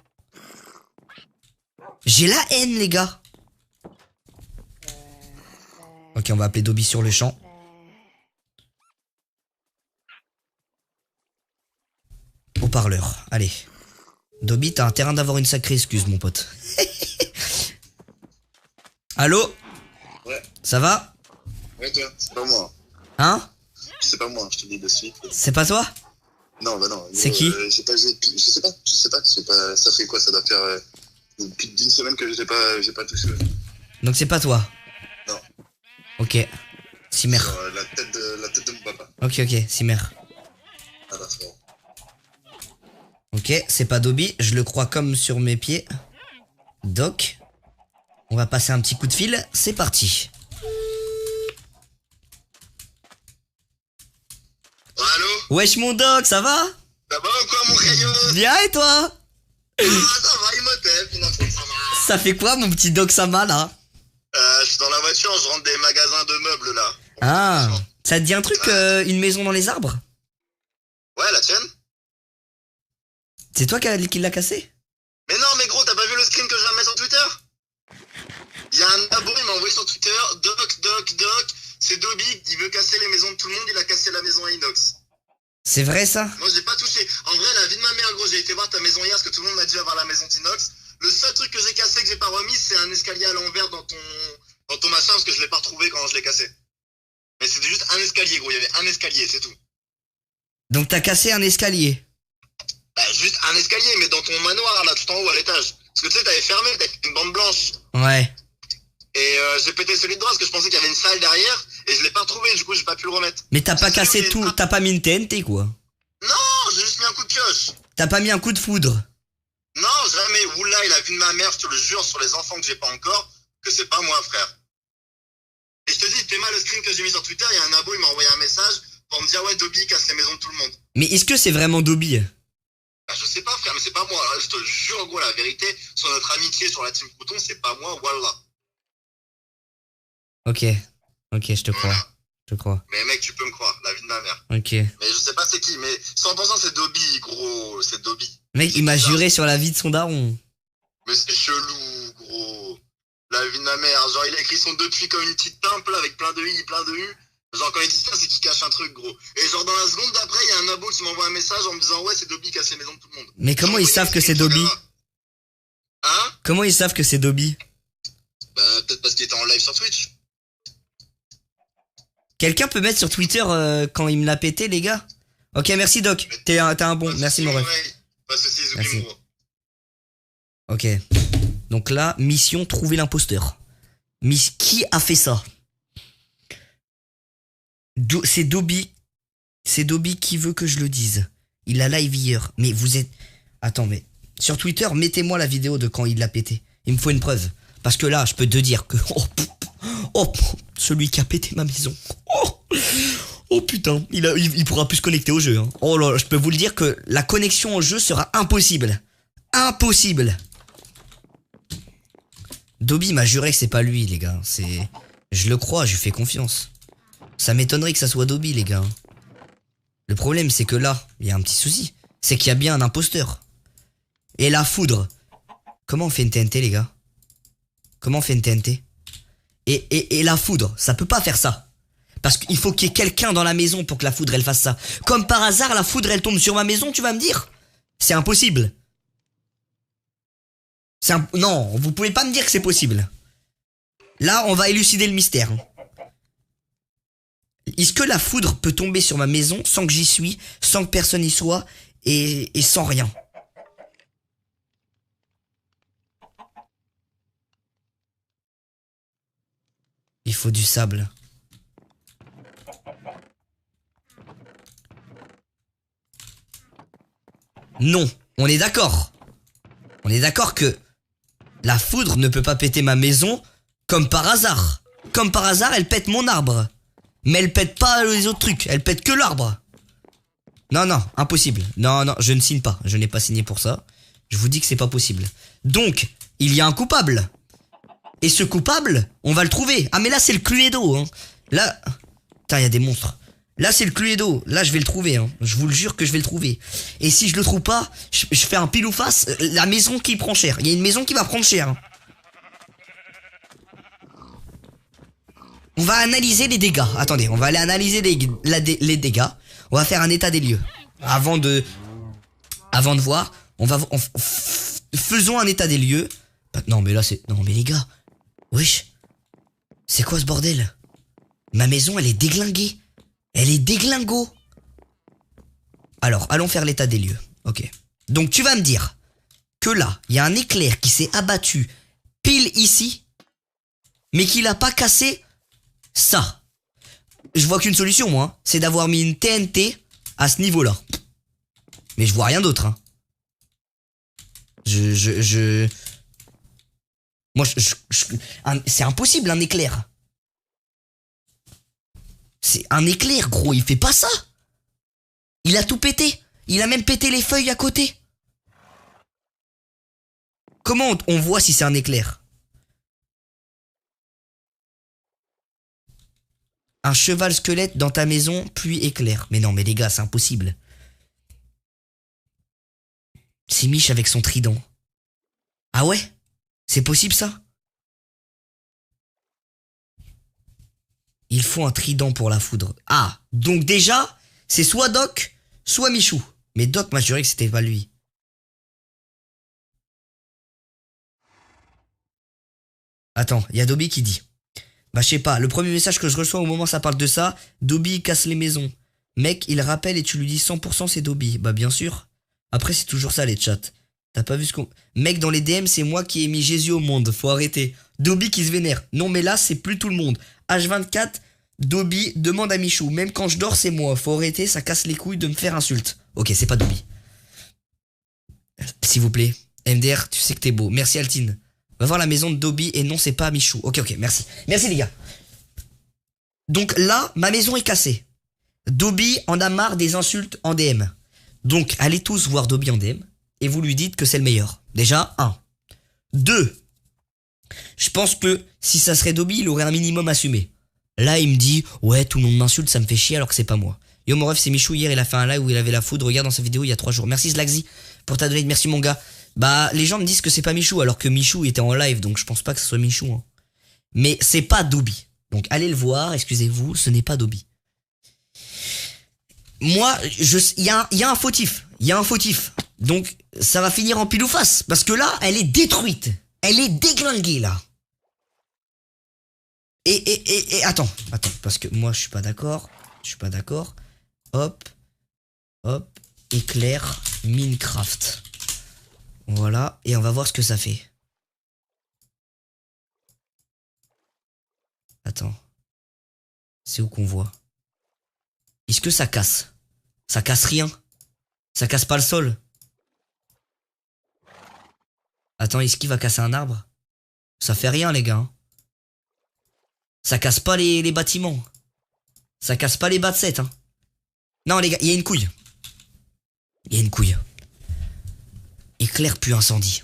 J'ai la haine, les gars. Ok, on va appeler Dobby sur le champ. Haut-parleur, allez. Dobby, t'as intérêt d'avoir une sacrée excuse, mon pote. Allô? Ouais. Ça va? Ouais, toi, c'est pas moi. Hein? C'est pas moi, je te dis de suite. C'est pas toi? Non, bah non. C'est qui? J'ai pas joué depuis... Je sais pas. Ça fait quoi? Ça doit faire plus d'une semaine que j'ai pas touché. Donc c'est pas toi? Non. Ok. Simer. Sur la tête de mon papa. Ok, Simer. Ah bah, c'est bon. Ok, c'est pas Dobby, je le crois comme sur mes pieds. Doc. On va passer un petit coup de fil, c'est parti. Wesh mon doc, ça va? Ça va ou quoi, mon crayon? Bien et toi? Ah, ça va, il m'appelle, puis notre ça va. Ça fait quoi mon petit doc Sama là? Je suis dans la voiture, je rentre des magasins de meubles, là. Ah, ça te dit un truc, une maison dans les arbres? Ouais, la tienne? C'est toi qui l'a cassé? Mais non, mais gros, t'as pas vu le screen que je viens de mettre sur Twitter? Il y a un abo, il m'a envoyé sur Twitter, Doc, c'est Dobby, il veut casser les maisons de tout le monde, il a cassé la maison à inox. C'est vrai ça? Moi, j'ai pas touché. En vrai, la vie de ma mère, gros, j'ai été voir ta maison hier, parce que tout le monde m'a dit avoir la maison d'inox. Le seul truc que j'ai cassé, que j'ai pas remis, c'est un escalier à l'envers dans ton machin, parce que je l'ai pas retrouvé quand je l'ai cassé. Mais c'était juste un escalier, gros, il y avait un escalier, c'est tout. Donc t'as cassé un escalier? Bah, juste un escalier, mais dans ton manoir, là, tout en haut, à l'étage. Parce que tu sais, t'avais fermé, t'avais une bande blanche. Ouais. Et j'ai pété celui de droit, parce que je pensais qu'il y avait une salle derrière, et je l'ai pas retrouvé, du coup, j'ai pas pu le remettre. Mais t'as pas C'est cassé celui où tout, il y a- t'as pas mis une TNT quoi? Non, j'ai juste mis un coup de pioche. T'as pas mis un coup de foudre? Non, jamais. Oula, il a vu de ma mère, je te le jure, sur les enfants que j'ai pas encore, que c'est pas moi, frère. Et je te dis, t'es mal le screen que j'ai mis sur Twitter, il y a un abo, il m'a envoyé un message pour me dire, ouais, Dobby casse les maisons de tout le monde. Mais est-ce que c'est vraiment Dobby? Bah, je sais pas, frère, mais c'est pas moi. Je te jure, gros, la vérité, sur notre amitié, sur la team Crouton, c'est pas moi, wallah. Ok, je te crois. Voilà. Je te crois. Mais mec, tu peux me croire, la vie de ma mère. Ok. Mais je sais pas c'est qui, mais 100% c'est Dobby, gros, c'est Dobby. Mec, il m'a juré sur la vie de son daron. Mais c'est chelou, gros. La vie de ma mère, genre il a écrit son depuis comme une petite pimple avec plein de i, plein de u. Genre quand il dit ça, c'est qu'il cache un truc, gros. Et genre dans la seconde d'après, il y a un abo qui m'envoie un message en me disant ouais, c'est Dobby qui casse les maisons de tout le monde. Mais comment ils savent que c'est Dobby? Hein? Comment ils savent que c'est Dobby? Bah peut-être parce qu'il était en live sur Twitch. Quelqu'un peut mettre sur Twitter quand il me l'a pété, les gars? Ok, merci Doc. T'es un bon. Merci mon ref. Pas de soucis, Merci. oublie gros. Ok. Donc là, mission trouver l'imposteur. Qui a fait ça? C'est Dobby. C'est Dobby qui veut que je le dise. Il a live hier. Mais vous êtes... Attends, mais... Sur Twitter, mettez-moi la vidéo de quand il l'a pété. Il me faut une preuve. Parce que là, je peux te dire que... celui qui a pété ma maison. Oh putain, il pourra plus se connecter au jeu. Hein. Oh là, je peux vous le dire que la connexion au jeu sera impossible. Impossible. Dobby m'a juré que c'est pas lui, les gars. Je le crois, je lui fais confiance. Ça m'étonnerait que ça soit Dobby, les gars. Le problème, c'est que là, il y a un petit souci. C'est qu'il y a bien un imposteur. Et la foudre. Comment on fait une TNT, les gars? Comment on fait une TNT? Et la foudre, ça peut pas faire ça. Parce qu'il faut qu'il y ait quelqu'un dans la maison pour que la foudre, elle fasse ça. Comme par hasard, la foudre, elle tombe sur ma maison, tu vas me dire? C'est impossible. Non, vous pouvez pas me dire que c'est possible. Là, on va élucider le mystère. Est-ce que la foudre peut tomber sur ma maison sans que j'y suis, sans que personne y soit, et sans rien? Il faut du sable. Non, on est d'accord. On est d'accord que la foudre ne peut pas péter ma maison comme par hasard. Comme par hasard, elle pète mon arbre. Mais elle pète pas les autres trucs, elle pète que l'arbre. Non, non, impossible. Non, non, je ne signe pas. Je n'ai pas signé pour ça. Je vous dis que c'est pas possible. Donc, il y a un coupable. Et ce coupable, on va le trouver. Ah mais là c'est le Cluedo hein. Là, putain il y a des monstres. Là c'est le Cluedo, là je vais le trouver hein. Je vous le jure que je vais le trouver. Et si je le trouve pas, je fais un pile ou face. La maison qui prend cher, il y a une maison qui va prendre cher. On va analyser les dégâts. Attendez, on va aller analyser les dégâts. On va faire un état des lieux. Avant de voir, faisons un état des lieux. Non mais là c'est... Non mais les gars. Wesh, c'est quoi ce bordel? Ma maison, elle est déglinguée. Elle est déglingo. Alors, allons faire l'état des lieux. Ok. Donc, tu vas me dire que là, il y a un éclair qui s'est abattu pile ici, mais qu'il a pas cassé ça. Je vois qu'une solution, moi. Hein. C'est d'avoir mis une TNT à ce niveau-là. Mais je vois rien d'autre. Hein. Moi, c'est impossible, un éclair. C'est un éclair, gros, il fait pas ça. Il a tout pété. Il a même pété les feuilles à côté. Comment on voit si c'est un éclair? Un cheval squelette dans ta maison, puis éclair. Mais non, mais les gars, c'est impossible. C'est Mich avec son trident. Ah ouais? C'est possible ça? Il faut un trident pour la foudre. Ah, donc déjà, c'est soit Doc, soit Michou. Mais Doc m'a juré que c'était pas lui. Attends, il y a Dobby qui dit. Bah je sais pas, le premier message que je reçois au moment où ça parle de ça, Dobby casse les maisons. Mec, il rappelle et tu lui dis 100% c'est Dobby. Bah bien sûr. Après c'est toujours ça les chats. T'as pas vu ce qu'on... Mec, dans les DM, c'est moi qui ai mis Jésus au monde. Faut arrêter. Dobby qui se vénère. Non mais là, c'est plus tout le monde. H24, Dobby demande à Michou. Même quand je dors, c'est moi. Faut arrêter, ça casse les couilles de me faire insulte. Ok, c'est pas Dobby. S'il vous plaît. MDR, tu sais que t'es beau. Merci Altine. Va voir la maison de Dobby et non, c'est pas Michou. Ok, merci. Merci les gars. Donc là, ma maison est cassée. Dobby en a marre des insultes en DM. Donc allez tous voir Dobby en DM et vous lui dites que c'est le meilleur. Déjà, 1. 2. Je pense que si ça serait Dobby, il aurait un minimum assumé. Là, il me dit, ouais, tout le monde m'insulte, ça me fait chier alors que c'est pas moi. Yo, mon ref, c'est Michou. Hier, il a fait un live où il avait la foudre. Regarde dans sa vidéo il y a 3 jours. Merci Slagzy pour ta donate. Merci mon gars. Bah, les gens me disent que c'est pas Michou alors que Michou était en live. Donc, je pense pas que ce soit Michou. Hein. Mais c'est pas Dobby. Donc, allez le voir. Excusez-vous, ce n'est pas Dobby. Moi, il y a un fautif. Il y a un fautif. Donc, ça va finir en pile ou face. Parce que là, elle est détruite. Elle est déglinguée, là. Et attends, parce que moi, je suis pas d'accord. Hop, éclair, Minecraft. Voilà, et on va voir ce que ça fait. Attends. C'est où qu'on voit? Est-ce que ça casse? Ça casse rien. Ça casse pas le sol. Attends, est-ce qu'il va casser un arbre? Ça fait rien les gars. Hein. Ça casse pas les bâtiments. Ça casse pas les bas de 7. Hein. Non les gars, il y a une couille. Il y a une couille. Éclair puis incendie.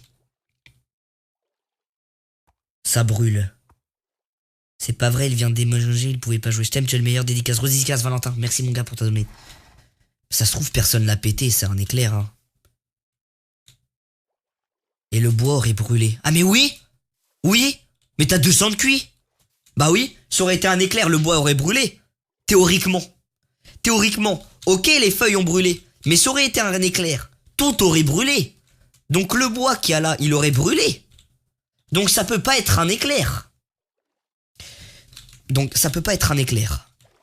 Ça brûle. C'est pas vrai, il vient de déménager, il pouvait pas jouer. Je t'aime, tu es le meilleur. Dédicace, redédicace Valentin. Merci mon gars pour ta donné. Ça se trouve, personne l'a pété, c'est un éclair. Hein. Et le bois aurait brûlé. Ah mais oui. Oui. Mais t'as 200 de cuit. Bah oui, ça aurait été un éclair, le bois aurait brûlé. Théoriquement. Ok, les feuilles ont brûlé. Mais ça aurait été un éclair. Tout aurait brûlé. Donc le bois qu'il y a là, il aurait brûlé. Donc ça peut pas être un éclair.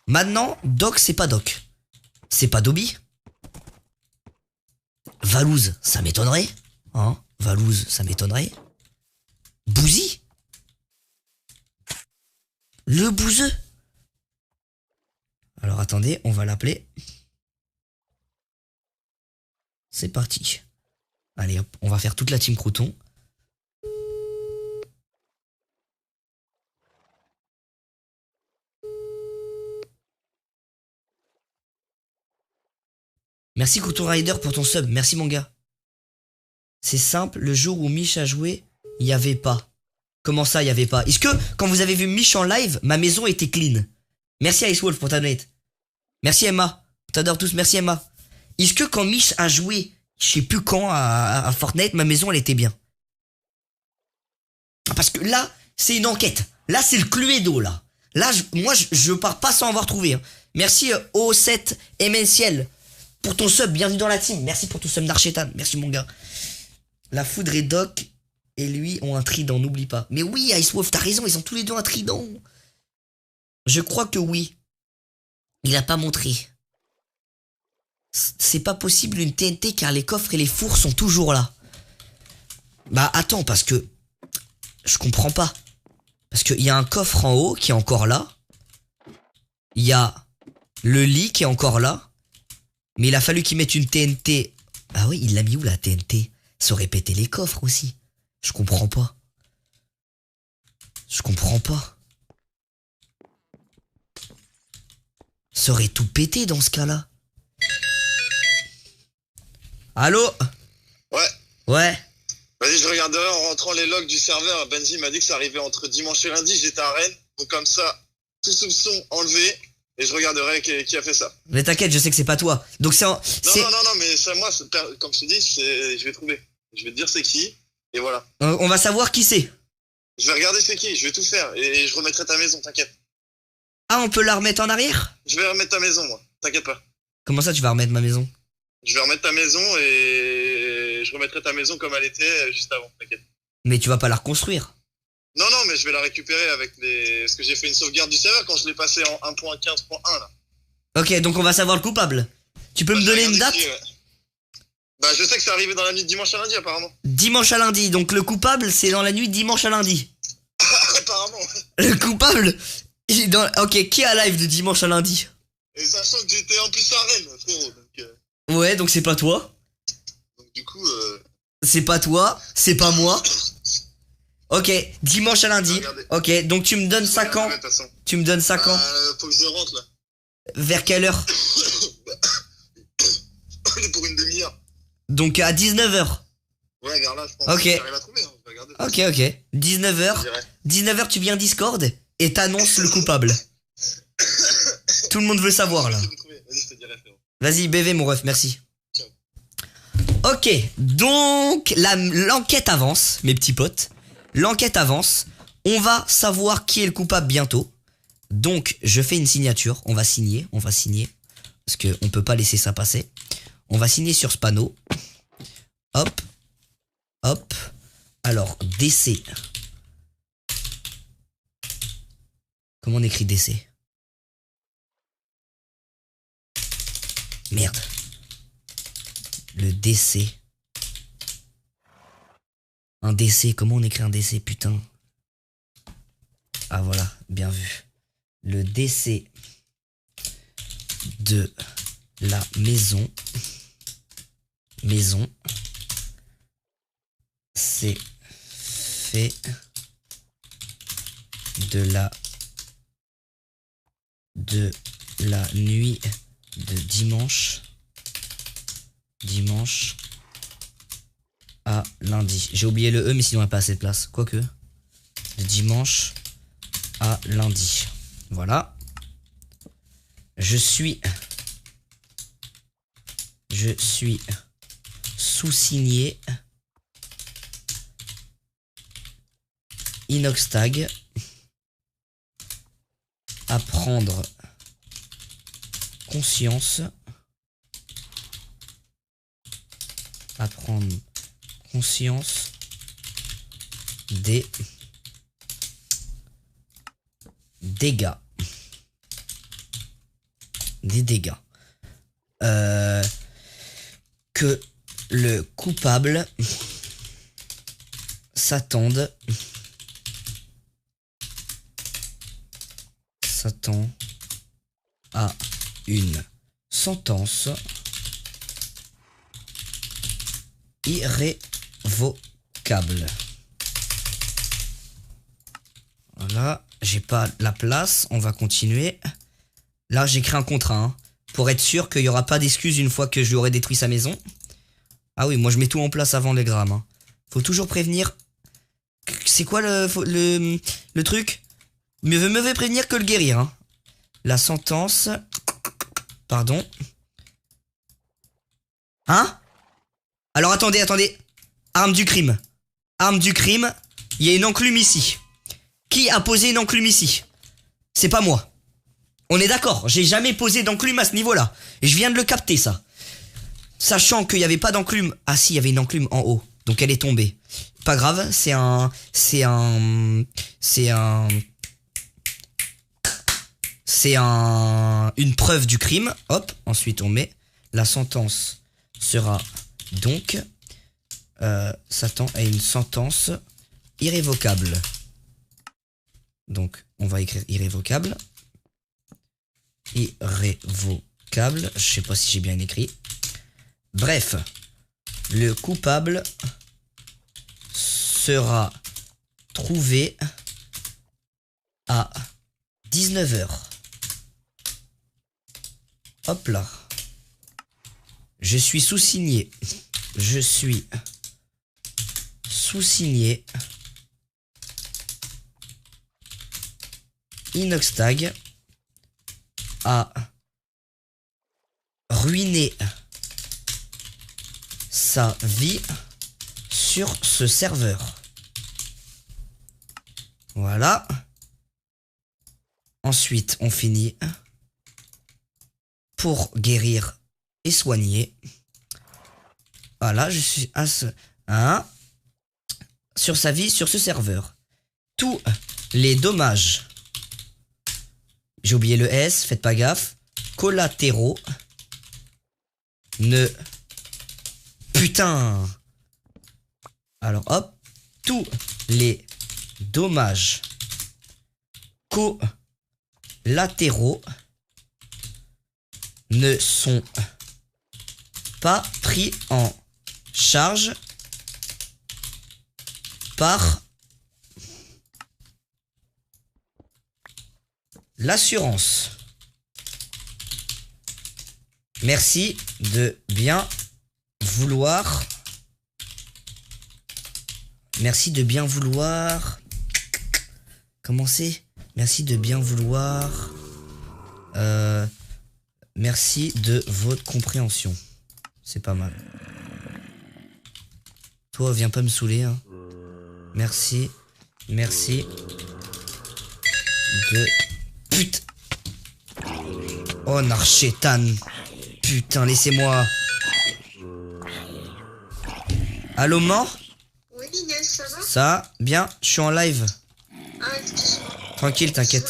Maintenant, Doc, c'est pas Doc. C'est pas Dobby. Valouz, ça m'étonnerait. Hein? Valouz, ça m'étonnerait. Bouzy. Le bouseux. Alors attendez, on va l'appeler. C'est parti. Allez hop, on va faire toute la team Crouton. Merci Crouton Rider pour ton sub, merci mon gars. C'est simple, le jour où Mich a joué, il n'y avait pas. Comment ça, il n'y avait pas? Est-ce que, quand vous avez vu Mich en live, ma maison était clean? Merci Ice Wolf pour ta donate. Merci Emma. T'adore tous, merci Emma. Est-ce que quand Mich a joué, je sais plus quand, à Fortnite, ma maison, elle était bien? Parce que là, c'est une enquête. Là, c'est le Cluedo, là. Là, moi, je pars pas sans avoir trouvé. Hein. Merci O7 MNCL pour ton sub, bienvenue dans la team. Merci pour ton sub d'Archetan, merci mon gars. La foudre et Doc et lui ont un trident, n'oublie pas. Mais oui, Ice Wolf, t'as raison, ils ont tous les deux un trident. Je crois que oui. Il a pas montré. C'est pas possible une TNT car les coffres et les fours sont toujours là. Bah attends, parce que... Je comprends pas. Parce qu'il y a un coffre en haut qui est encore là. Il y a le lit qui est encore là. Mais il a fallu qu'il mette une TNT. Ah oui, il l'a mis où la TNT? Ça aurait pété les coffres aussi. Je comprends pas. Ça aurait tout pété dans ce cas-là. Allô? Ouais. Ouais. Vas-y, je regarderai en rentrant les logs du serveur. Benji m'a dit que ça arrivait entre dimanche et lundi. J'étais à Rennes. Donc comme ça, tout soupçon enlevé. Et je regarderai qui a fait ça. Mais t'inquiète, je sais que c'est pas toi. Donc c'est... Non, mais ça, moi, comme je te dis, je vais trouver. Je vais te dire c'est qui. Et voilà. On va savoir qui c'est. Je vais regarder c'est qui. Je vais tout faire. Et je remettrai ta maison, t'inquiète. Ah, on peut la remettre en arrière? Je vais remettre ta maison, moi. T'inquiète pas. Comment ça, tu vas remettre ma maison? Je vais remettre ta maison et je remettrai ta maison comme elle était juste avant, t'inquiète. Mais tu vas pas la reconstruire. Non, mais je vais la récupérer avec les... Parce que j'ai fait une sauvegarde du serveur quand je l'ai passé en 1.15.1 là. Ok, donc on va savoir le coupable. Tu peux me donner une date? Bah je sais que c'est arrivé dans la nuit de dimanche à lundi apparemment. Dimanche à lundi, donc le coupable c'est dans la nuit de dimanche à lundi. Apparemment. Le coupable il est dans... Ok, qui est à live de dimanche à lundi? Et sachant que j'étais en plus à Rennes, frérot. Ouais, donc c'est pas toi. Donc du coup... C'est pas toi, c'est pas moi. Ok, dimanche à lundi. Ok, donc tu me donnes 5 ans. Tu me donnes 5 ans. Faut que je rentre là. Vers quelle heure? Pour une demi-heure. Donc à 19h. Ouais, regarde là, je pense Ok. que j'arrive à trouver. Hein. Je vais regarder. Ok. 19h. 19h, tu viens Discord et t'annonces le coupable. Tout le monde veut savoir là. Vas-y, je te dirai, frérot. Vas-y, BV mon ref, merci. Ciao. Ok, donc l'enquête avance, mes petits potes. L'enquête avance. On va savoir qui est le coupable bientôt. Donc, je fais une signature. On va signer. Parce qu'on peut pas laisser ça passer. On va signer sur ce panneau. Hop. Hop. Alors, DC. Comment on écrit DC? Merde. Le DC. Un DC, comment on écrit un DC, putain? Ah voilà, bien vu. Le DC de la maison. C'est fait de la nuit de dimanche à lundi. J'ai oublié le E, mais sinon il n'y a pas assez de place. Quoique. De dimanche à lundi. Voilà. Je suis sous-signé Inoxtag à prendre conscience des dégâts. Que le coupable s'attend à une sentence irrévocable. Voilà, j'ai pas la place, on va continuer. Là, j'écris un contrat, hein, pour être sûr qu'il n'y aura pas d'excuses une fois que je lui aurai détruit sa maison. Ah oui, moi je mets tout en place avant les grammes. Hein. Faut toujours prévenir. C'est quoi le truc? Mieux vaut prévenir que le guérir. Hein. La sentence... Pardon. Hein? Alors attendez. Arme du crime. Il y a une enclume ici. Qui a posé une enclume ici? C'est pas moi. On est d'accord, j'ai jamais posé d'enclume à ce niveau-là. Et je viens de le capter, ça. Sachant qu'il n'y avait pas d'enclume. Ah si, il y avait une enclume en haut. Donc elle est tombée. Pas grave, c'est une preuve du crime. Hop, ensuite on met la sentence sera donc s'attend à une sentence irrévocable. Donc on va écrire irrévocable. Je sais pas si j'ai bien écrit. Bref, le coupable sera trouvé à 19h. Hop là. Je suis sous-signé. Je suis sous-signé. Inoxtag a ruiné sa vie sur ce serveur. Voilà. Ensuite, on finit pour guérir et soigner. Voilà, je suis à ce... Hein, sur sa vie, sur ce serveur. Tous les dommages... J'ai oublié le S, faites pas gaffe. Collatéraux. Ne... Putain. Alors hop. Tous les dommages collatéraux ne sont pas pris en charge par l'assurance. Merci de bien vouloir. Merci de bien vouloir. Comment c'est? Merci de bien vouloir. Merci de votre compréhension. C'est pas mal. Toi, viens pas me saouler. Hein. Merci. Merci. De... Putain. Oh, Narchétan. Putain, laissez-moi. Allô, mort? Oui, Inès, ça va? Ça, bien, je suis en live. Ah, excuse-moi. Tranquille, t'inquiète.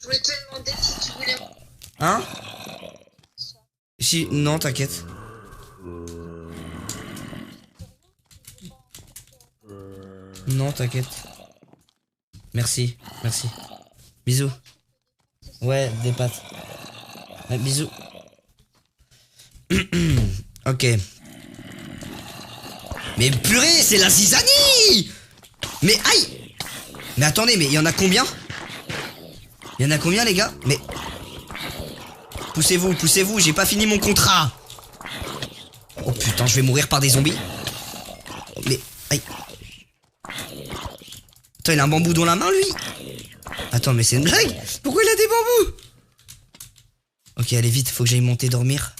Je voulais te demander si tu voulais... Hein? Si, non, t'inquiète. Non, t'inquiète. Merci, merci. Bisous. Ouais, des pâtes. Ouais, bisous. Ok. Mais purée, c'est la zizanie! Mais aïe! Mais attendez, mais il y en a combien? Il y en a combien, les gars? Mais... Poussez-vous, poussez-vous, j'ai pas fini mon contrat! Oh putain, je vais mourir par des zombies. Mais... Aïe. Attends, il a un bambou dans la main, lui? Attends, mais c'est une blague? Pourquoi il a des bambous? Ok, allez vite, faut que j'aille monter dormir.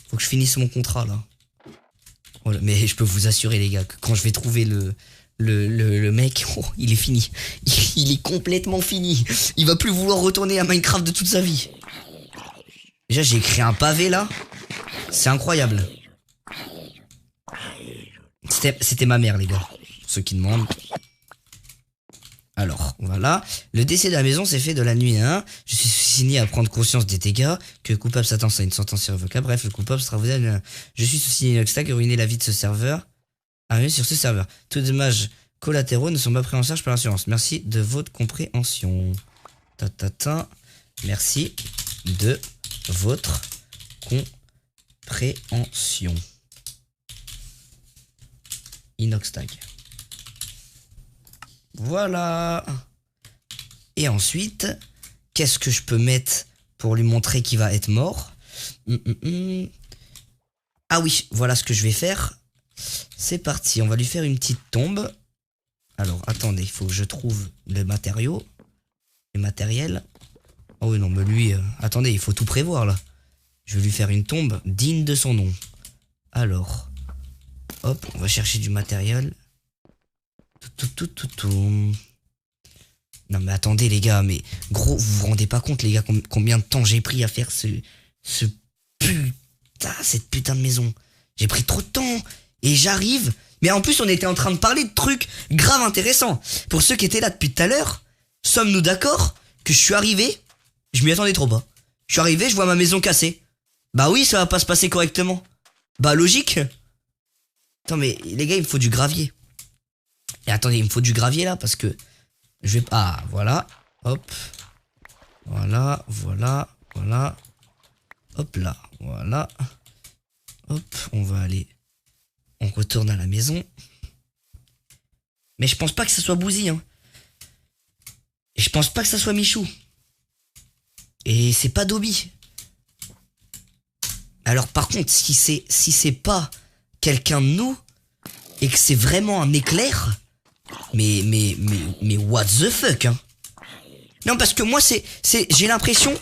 Faut que je finisse mon contrat, là. Oh, mais je peux vous assurer, les gars, que quand je vais trouver le mec, oh, il est fini. Il est complètement fini. Il va plus vouloir retourner à Minecraft de toute sa vie. Déjà, j'ai écrit un pavé, là. C'est incroyable. C'était ma mère, les gars. Pour ceux qui demandent. Alors, voilà. Le décès de la maison s'est fait de la nuit 1. Je suis signé à prendre conscience des dégâts. Que le coupable s'attend à une sentence irrévocable. Bref, le coupable sera vous. Je suis sous-signé Inoxtag et ruiner la vie de ce serveur. Arrivé sur ce serveur. Tous les dommages collatéraux ne sont pas pris en charge par l'assurance. Merci de votre compréhension. Merci de votre compréhension. Inoxtag. Voilà. Et ensuite, qu'est-ce que je peux mettre pour lui montrer qu'il va être mort? Ah oui, voilà ce que je vais faire. C'est parti, on va lui faire une petite tombe. Alors, attendez, il faut que je trouve le matériau. Les matériels. Oh oui, non, mais lui... attendez, il faut tout prévoir, là. Je vais lui faire une tombe digne de son nom. Alors, hop, on va chercher du matériel. Non mais attendez les gars, mais gros, vous vous rendez pas compte les gars combien de temps j'ai pris à faire cette putain de maison. J'ai pris trop de temps et j'arrive. Mais en plus on était en train de parler de trucs grave intéressants. Pour ceux qui étaient là depuis tout à l'heure, sommes-nous d'accord que je suis arrivé, je m'y attendais trop pas. Je suis arrivé, je vois ma maison cassée. Bah oui, ça va pas se passer correctement. Bah logique. Attends mais les gars, il me faut du gravier. Et attendez, il me faut du gravier là parce que je vais... Ah, voilà. Hop. Voilà, voilà, voilà. Hop là, voilà. Hop, on va aller... On retourne à la maison. Mais je pense pas que ça soit Bouzy, hein. Et je pense pas que ça soit Michou. Et c'est pas Dobby. Alors par contre, si c'est pas quelqu'un de nous et que c'est vraiment un éclair, mais what the fuck, hein. Non, parce que moi j'ai l'impression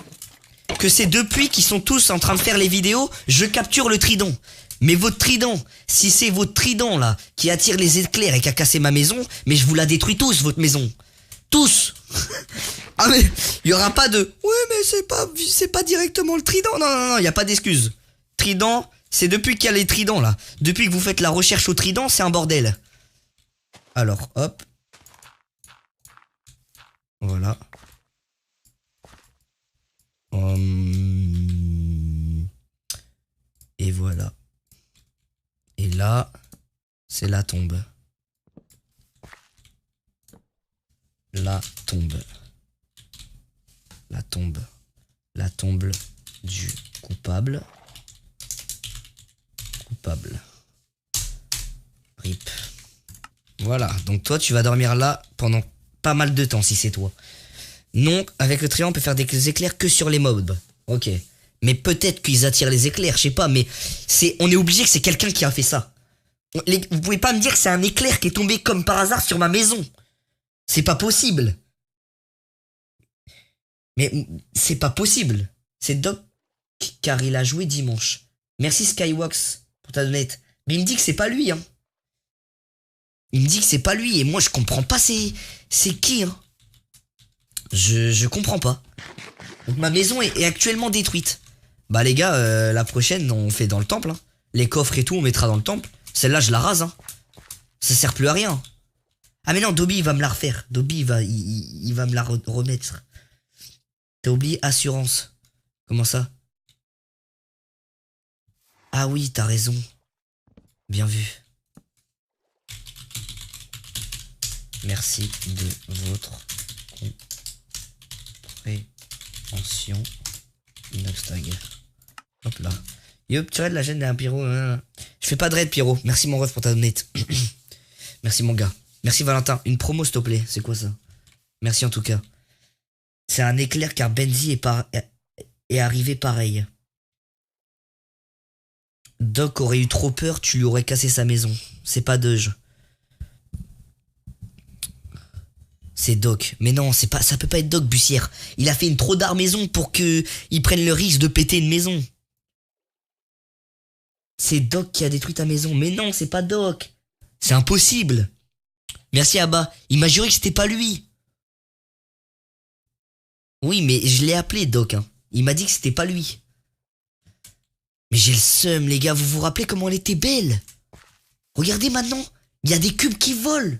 que c'est depuis qu'ils sont tous en train de faire les vidéos, je capture le trident. Mais votre trident, si c'est votre trident là qui attire les éclairs et qui a cassé ma maison, mais je vous la détruis tous votre maison. Tous. Ah mais il y aura pas de ouais mais c'est pas directement le trident. Non, il y a pas d'excuse. Trident, c'est depuis qu'il y a les tridents là. Depuis que vous faites la recherche au trident, c'est un bordel. Alors, hop. Voilà. Et voilà. Et là, c'est la tombe. La tombe. La tombe. La tombe du coupable. Coupable. RIP. Voilà, donc toi tu vas dormir là pendant pas mal de temps si c'est toi. Non, avec le trident on peut faire des éclairs que sur les mobs. Ok. Mais peut-être qu'ils attirent les éclairs, je sais pas, mais on est obligé que c'est quelqu'un qui a fait ça. Vous pouvez pas me dire que c'est un éclair qui est tombé comme par hasard sur ma maison. C'est pas possible. Mais c'est pas possible. C'est Doc car il a joué dimanche. Merci Skywax pour ta donate. Mais il me dit que c'est pas lui, hein. Il me dit que c'est pas lui et moi je comprends pas c'est qui, hein. Je comprends pas. Donc ma maison est actuellement détruite. Bah les gars, la prochaine on fait dans le temple, hein. Les coffres et tout on mettra dans le temple. Celle-là je la rase, hein. Ça sert plus à rien. Ah mais non, Dobby il va me la refaire. Dobby il va me la remettre. T'as oublié assurance. Comment ça? Ah oui, t'as raison. Bien vu. Merci de votre compréhension. Inoxtag. Hop là. Yup, tu raid la chaîne d'un pyro. Je fais pas de raid, pyro. Merci mon ref pour ta donate. Merci mon gars. Merci Valentin. Une promo s'il te plaît. C'est quoi ça? Merci en tout cas. C'est un éclair car Benzi est arrivé pareil. Doc aurait eu trop peur, tu lui aurais cassé sa maison. C'est pas Deuge. C'est Doc. Mais non, ça peut pas être Doc Bussière. Il a fait une trop d'art maison pour que il prenne le risque de péter une maison. C'est Doc qui a détruit ta maison. Mais non, c'est pas Doc. C'est impossible. Merci Abba. Il m'a juré que c'était pas lui. Oui, mais je l'ai appelé Doc, hein. Il m'a dit que c'était pas lui. Mais j'ai le seum, les gars. Vous vous rappelez comment elle était belle? Regardez maintenant. Il y a des cubes qui volent.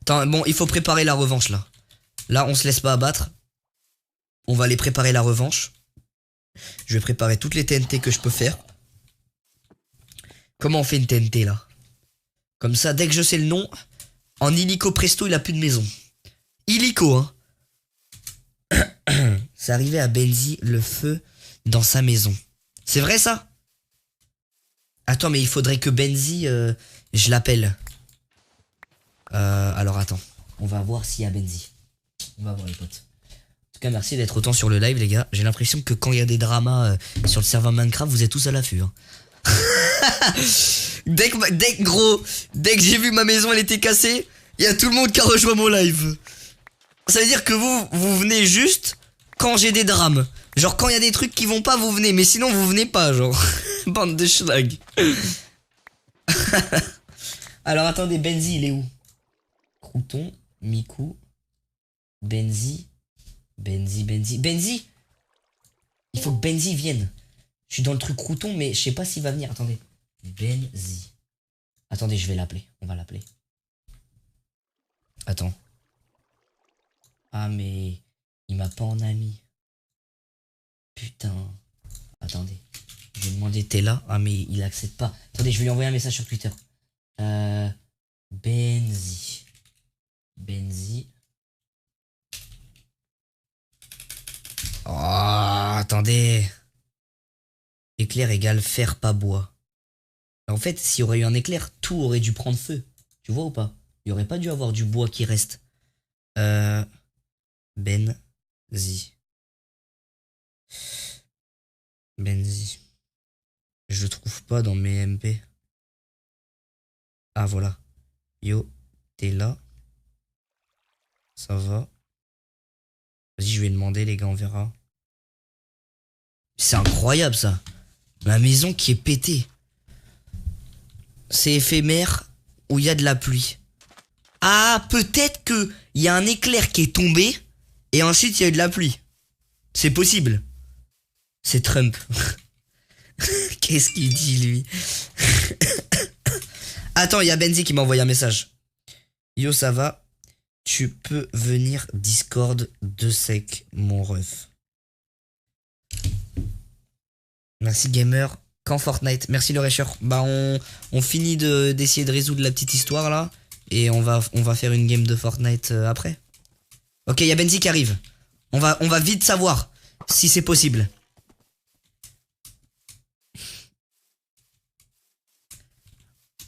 Attends, bon, il faut préparer la revanche, là. Là, on se laisse pas abattre. On va aller préparer la revanche. Je vais préparer toutes les TNT que je peux faire. Comment on fait une TNT, là? Comme ça, dès que je sais le nom... En illico presto, il a plus de maison. Illico, hein. C'est arrivé à Benzi, le feu dans sa maison. C'est vrai, ça? Attends, mais il faudrait que Benzi, je l'appelle. Alors, attends. On va voir s'il y a Benzi. On va voir, les potes. En tout cas, merci d'être autant sur le live, les gars. J'ai l'impression que quand il y a des dramas sur le serveur Minecraft, vous êtes tous à l'affût, hein. Dès que j'ai vu ma maison elle était cassée, il y a tout le monde qui a rejoint mon live. Ça veut dire que vous venez juste quand j'ai des drames. Genre quand il y a des trucs qui vont pas, vous venez, mais sinon vous venez pas, genre. Bande de schlag. Alors attendez, Benzi il est où? Crouton, Miku, Benzi. Il faut que Benzi vienne. Je suis dans le truc crouton, mais je sais pas s'il va venir. Attendez. Benzi. Attendez, je vais l'appeler. On va l'appeler. Attends. Ah, mais... il m'a pas en ami. Putain. Attendez. Je vais demander t'es là. Ah, mais il accepte pas. Attendez, je vais lui envoyer un message sur Twitter. Benzi. Oh, attendez. Éclair égale fer pas bois. En fait, s'il y aurait eu un éclair, tout aurait dû prendre feu. Tu vois ou pas? Il n'y aurait pas dû avoir du bois qui reste. Benzi. Benzi. Je le trouve pas dans mes MP. Ah voilà. Yo, t'es là. Ça va. Vas-y, je vais demander les gars, on verra. C'est incroyable ça. Ma maison qui est pétée. C'est éphémère où il y a de la pluie. Ah, peut-être que il y a un éclair qui est tombé et ensuite il y a eu de la pluie. C'est possible. C'est Trump. Qu'est-ce qu'il dit lui? Attends, il y a Benzi qui m'a envoyé un message. Yo, ça va? Tu peux venir Discord de sec, mon ref. Merci gamer. Quand Fortnite? Merci le Récheur. Bah on finit d'essayer de résoudre la petite histoire là. Et on va faire une game de Fortnite après. Ok, il y a Benzi qui arrive. On va vite savoir si c'est possible.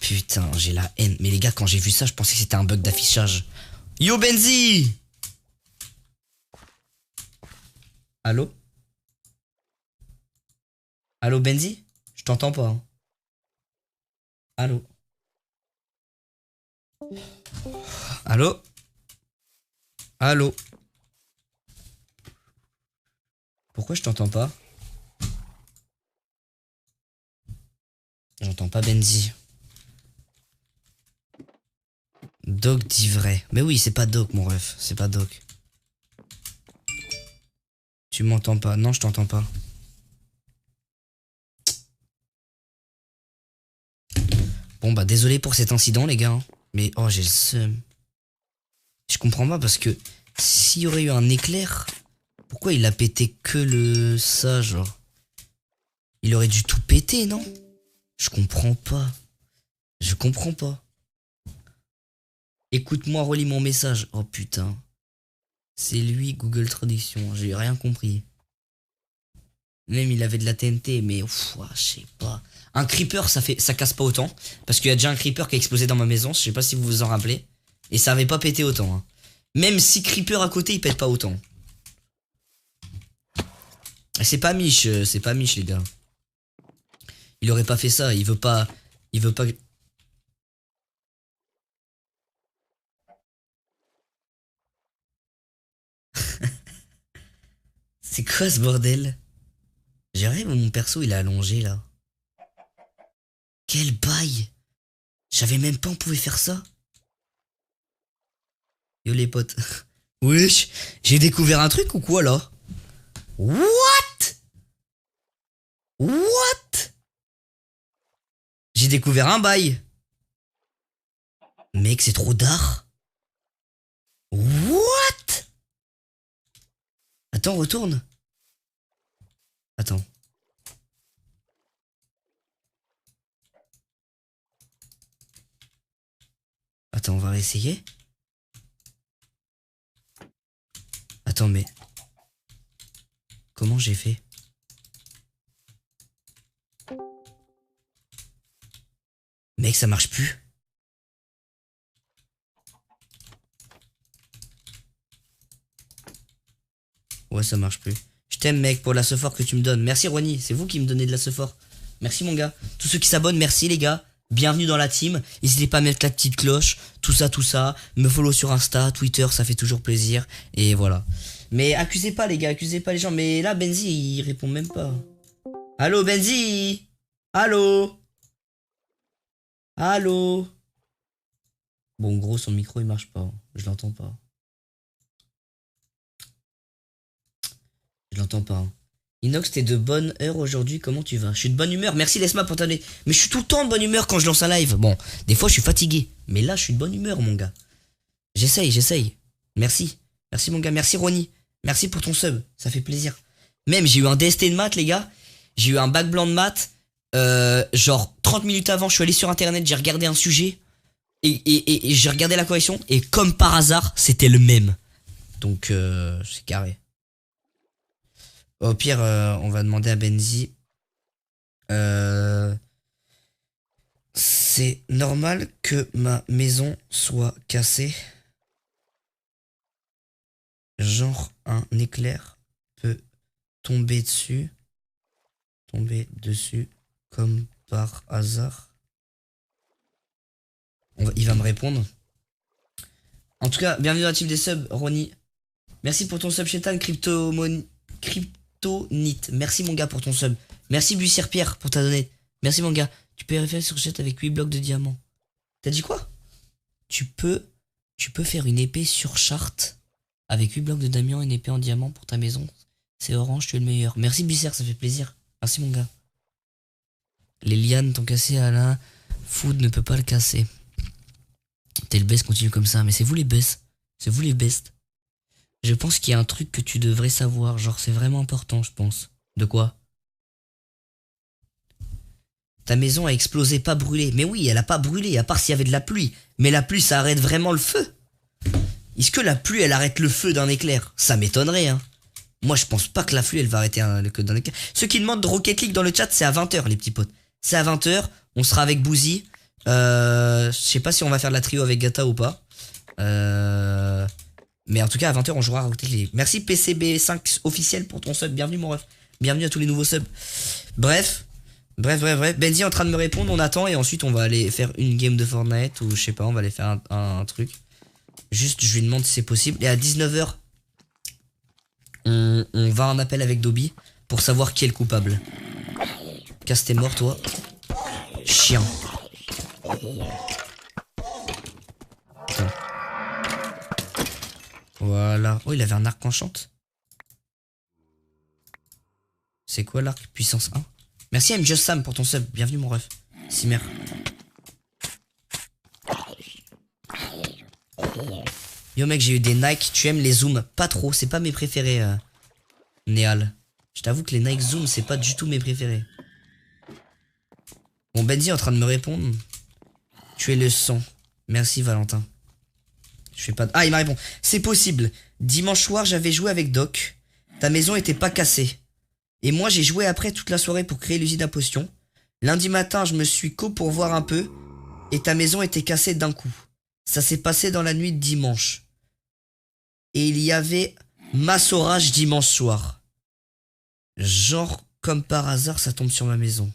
Putain, j'ai la haine. Mais les gars, quand j'ai vu ça, je pensais que c'était un bug d'affichage. Yo Benzi! Allô? Allô Benzi? Je t'entends pas. Hein. Allô? Allô? Allô? Pourquoi je t'entends pas? J'entends pas Benzi. Doc dit vrai. Mais oui, c'est pas Doc mon ref. C'est pas Doc. Tu m'entends pas? Non, je t'entends pas. Bon bah désolé pour cet incident les gars. Hein. Mais oh j'ai le seum. Je comprends pas parce que s'il y aurait eu un éclair, pourquoi il a pété que le ça genre? Il aurait dû tout péter non? Je comprends pas. Je comprends pas. Écoute-moi, relis mon message. Oh putain. C'est lui Google Traduction. J'ai rien compris. Même il avait de la TNT, mais ouf, je sais pas. Un creeper, ça casse pas autant. Parce qu'il y a déjà un creeper qui a explosé dans ma maison. Je sais pas si vous vous en rappelez. Et ça avait pas pété autant. Hein. Même si creeper à côté, il pète pas autant. C'est pas Mich, les gars. Il aurait pas fait ça. Il veut pas. C'est quoi ce bordel? J'ai rêvé mon perso il est allongé là. Quel bail! Je savais même pas on pouvait faire ça. Yo les potes. Wesh, j'ai découvert un truc ou quoi là? What? What? J'ai découvert un bail. Mec, c'est trop d'art. What? Attends, retourne. Attends. Attends, on va réessayer. Attends, mais... Comment j'ai fait? Mec, ça marche plus. Ouais, ça marche plus. Je t'aime, mec, pour la sephore que tu me donnes. Merci, Ronnie. C'est vous qui me donnez de la sephore. Merci, mon gars. Tous ceux qui s'abonnent, merci, les gars. Bienvenue dans la team. N'hésitez pas à mettre la petite cloche. Tout ça. Me follow sur Insta, Twitter, ça fait toujours plaisir. Et voilà. Mais accusez pas, les gars. Accusez pas les gens. Mais là, Benzi, il répond même pas. Allô, Benzi? Allô? Allô? Bon, en gros, son micro, il marche pas. Je l'entends pas. Je l'entends pas. Hein. Inox, t'es de bonne heure aujourd'hui, comment tu vas? Je suis de bonne humeur, merci Lesma pour t'abonner. Mais je suis tout le temps de bonne humeur quand je lance un live. Bon, des fois je suis fatigué, mais là je suis de bonne humeur mon gars. J'essaye. Merci. Merci mon gars, merci Ronnie. Merci pour ton sub, ça fait plaisir. Même j'ai eu un DST de maths les gars. J'ai eu un bac blanc de maths. Genre 30 minutes avant, je suis allé sur internet, j'ai regardé un sujet. Et j'ai regardé la correction. Et comme par hasard, c'était le même. Donc c'est carré. Au pire, on va demander à Benzi. C'est normal que ma maison soit cassée. Genre un éclair peut tomber dessus. Tomber dessus comme par hasard. Il va me répondre. En tout cas, bienvenue dans la team des subs, Ronnie. Merci pour ton sub, Chétan, Kryptonite. Merci mon gars pour ton sub. Merci Bussière Pierre pour ta donnée. Merci mon gars. Tu peux référer sur chat avec 8 blocs de diamants. T'as dit quoi? Tu peux faire une épée sur charte avec 8 blocs de diamants et une épée en diamant pour ta maison. C'est orange, tu es le meilleur. Merci Bussière, ça fait plaisir. Merci mon gars. Les lianes t'ont cassé Alain. Food ne peut pas le casser. T'es le best, continue comme ça. Mais c'est vous les best. C'est vous les best. Je pense qu'il y a un truc que tu devrais savoir. Genre c'est vraiment important je pense. De quoi? Ta maison a explosé, pas brûlé. Mais oui, elle a pas brûlé, à part s'il y avait de la pluie. Mais la pluie, ça arrête vraiment le feu? Est-ce que la pluie, elle arrête le feu d'un éclair? Ça m'étonnerait, hein. Moi, je pense pas que la pluie, elle va arrêter d'un éclair. Ceux qui demandent Rocket League dans le chat, c'est à 20h, les petits potes. C'est à 20h, on sera avec Boozy. Je sais pas si on va faire de la trio avec Gata ou pas. Mais en tout cas, à 20h, on jouera à Rocket League. Merci PCB5 officiel pour ton sub. Bienvenue, mon ref. Bienvenue à tous les nouveaux subs. Bref. Benzi est en train de me répondre, on attend et ensuite on va aller faire une game de Fortnite ou je sais pas, on va aller faire un truc. Juste, je lui demande si c'est possible. Et à 19h, on va en appel avec Dobby pour savoir qui est le coupable. Casse, t'es mort, toi. Chien. Putain. Voilà. Oh, il avait un arc enchante. C'est quoi l'arc? Puissance 1. Merci M Just Sam pour ton sub. Bienvenue mon ref. Simer. Yo mec, j'ai eu des Nike. Tu aimes les zooms? Pas trop. C'est pas mes préférés. Néal. Je t'avoue que les Nike Zoom, c'est pas du tout mes préférés. Bon, Benzi est en train de me répondre. Tu es le sang. Merci Valentin. Je fais pas de... Ah, il m'a répondu. C'est possible. Dimanche soir, j'avais joué avec Doc. Ta maison était pas cassée. Et moi j'ai joué après toute la soirée pour créer l'usine à potions. Lundi matin je me suis co pour voir un peu. Et ta maison était cassée d'un coup. Ça s'est passé dans la nuit de dimanche. Et il y avait masse orage dimanche soir. Genre comme par hasard ça tombe sur ma maison.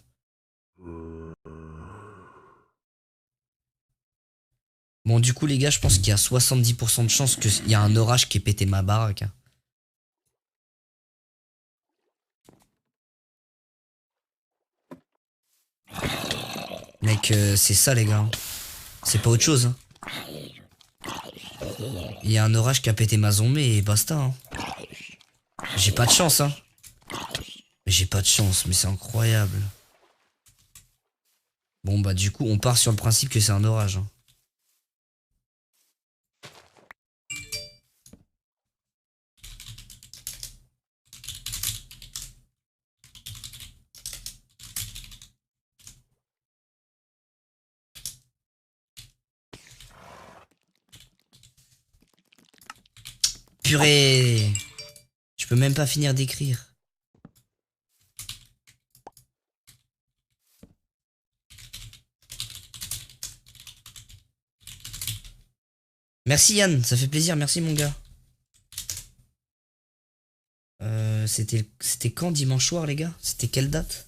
Bon du coup les gars je pense qu'il y a 70% de chances qu'il y a un orage qui ait pété ma baraque. Mec, c'est ça les gars. C'est pas autre chose. Hein. Il y a un orage qui a pété ma zombie et basta. Hein. J'ai pas de chance. Hein. J'ai pas de chance, mais c'est incroyable. Bon bah du coup, on part sur le principe que c'est un orage. Hein. Purée. Je peux même pas finir d'écrire. Merci Yann, ça fait plaisir, merci mon gars. C'était quand dimanche soir les gars? C'était quelle date?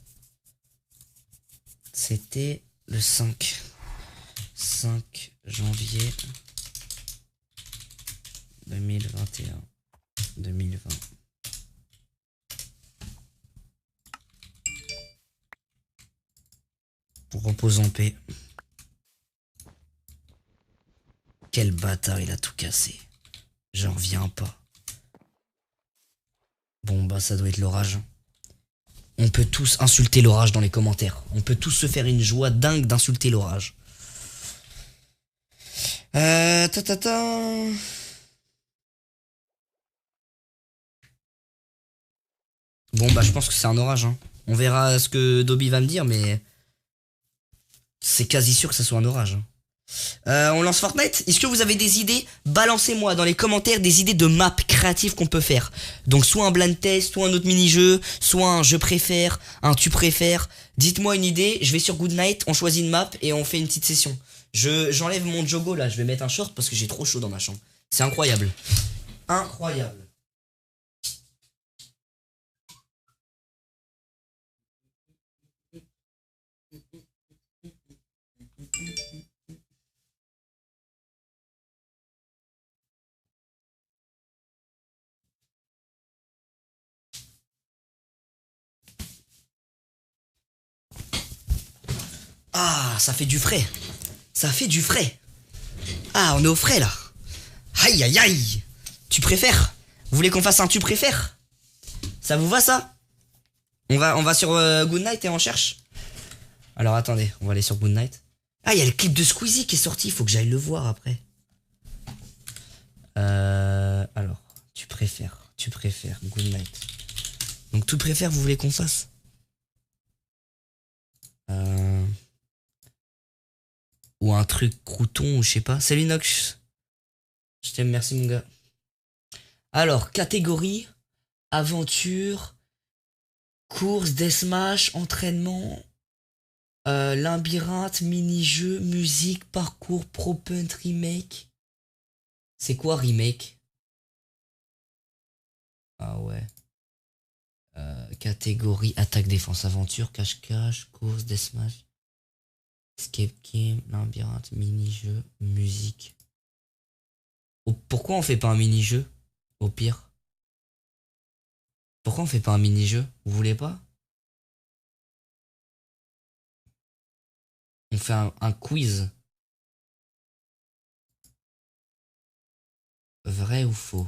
C'était le 5 janvier 2021-2020. Repose en paix. Quel bâtard, il a tout cassé. J'en reviens pas. Bon bah ça doit être l'orage. On peut tous insulter l'orage dans les commentaires. On peut tous se faire une joie dingue d'insulter l'orage. Bon bah je pense que c'est un orage. Hein. On verra ce que Dobby va me dire, mais c'est quasi sûr que ça soit un orage. On lance Fortnite. Est-ce que vous avez des idées? Balancez-moi dans les commentaires des idées de maps créatives qu'on peut faire. Donc soit un blind test, soit un autre mini-jeu, soit un je préfère, un tu préfères. Dites-moi une idée, je vais sur Goodnight, on choisit une map et on fait une petite session. J'enlève mon jogo là, je vais mettre un short parce que j'ai trop chaud dans ma chambre. C'est incroyable. Incroyable. Ah, ça fait du frais. Ça fait du frais. Ah, on est au frais là. Aïe aïe aïe. Tu préfères? Vous voulez qu'on fasse un tu préfères? Ça vous va ça? On va sur Good Night et on cherche. Alors attendez, on va aller sur Good Night. Ah, il y a le clip de Squeezie qui est sorti, il faut que j'aille le voir après. Alors, tu préfères, Good Night. Donc tu préfères, vous voulez qu'on fasse ou un truc crouton ou je sais pas. Salut Nox. Je t'aime, merci mon gars. Alors, catégorie, aventure, course, deathmatch, entraînement, labyrinthe, mini-jeu, musique, parcours, pro-punt, remake. C'est quoi remake? Ah ouais. Catégorie, attaque, défense, aventure, cache-cache, course, deathmatch, escape game, labyrinthe, mini-jeu, musique. Oh, pourquoi on fait pas un mini-jeu? Au pire. Pourquoi on fait pas un mini-jeu? Vous voulez pas? On fait un quiz. Vrai ou faux?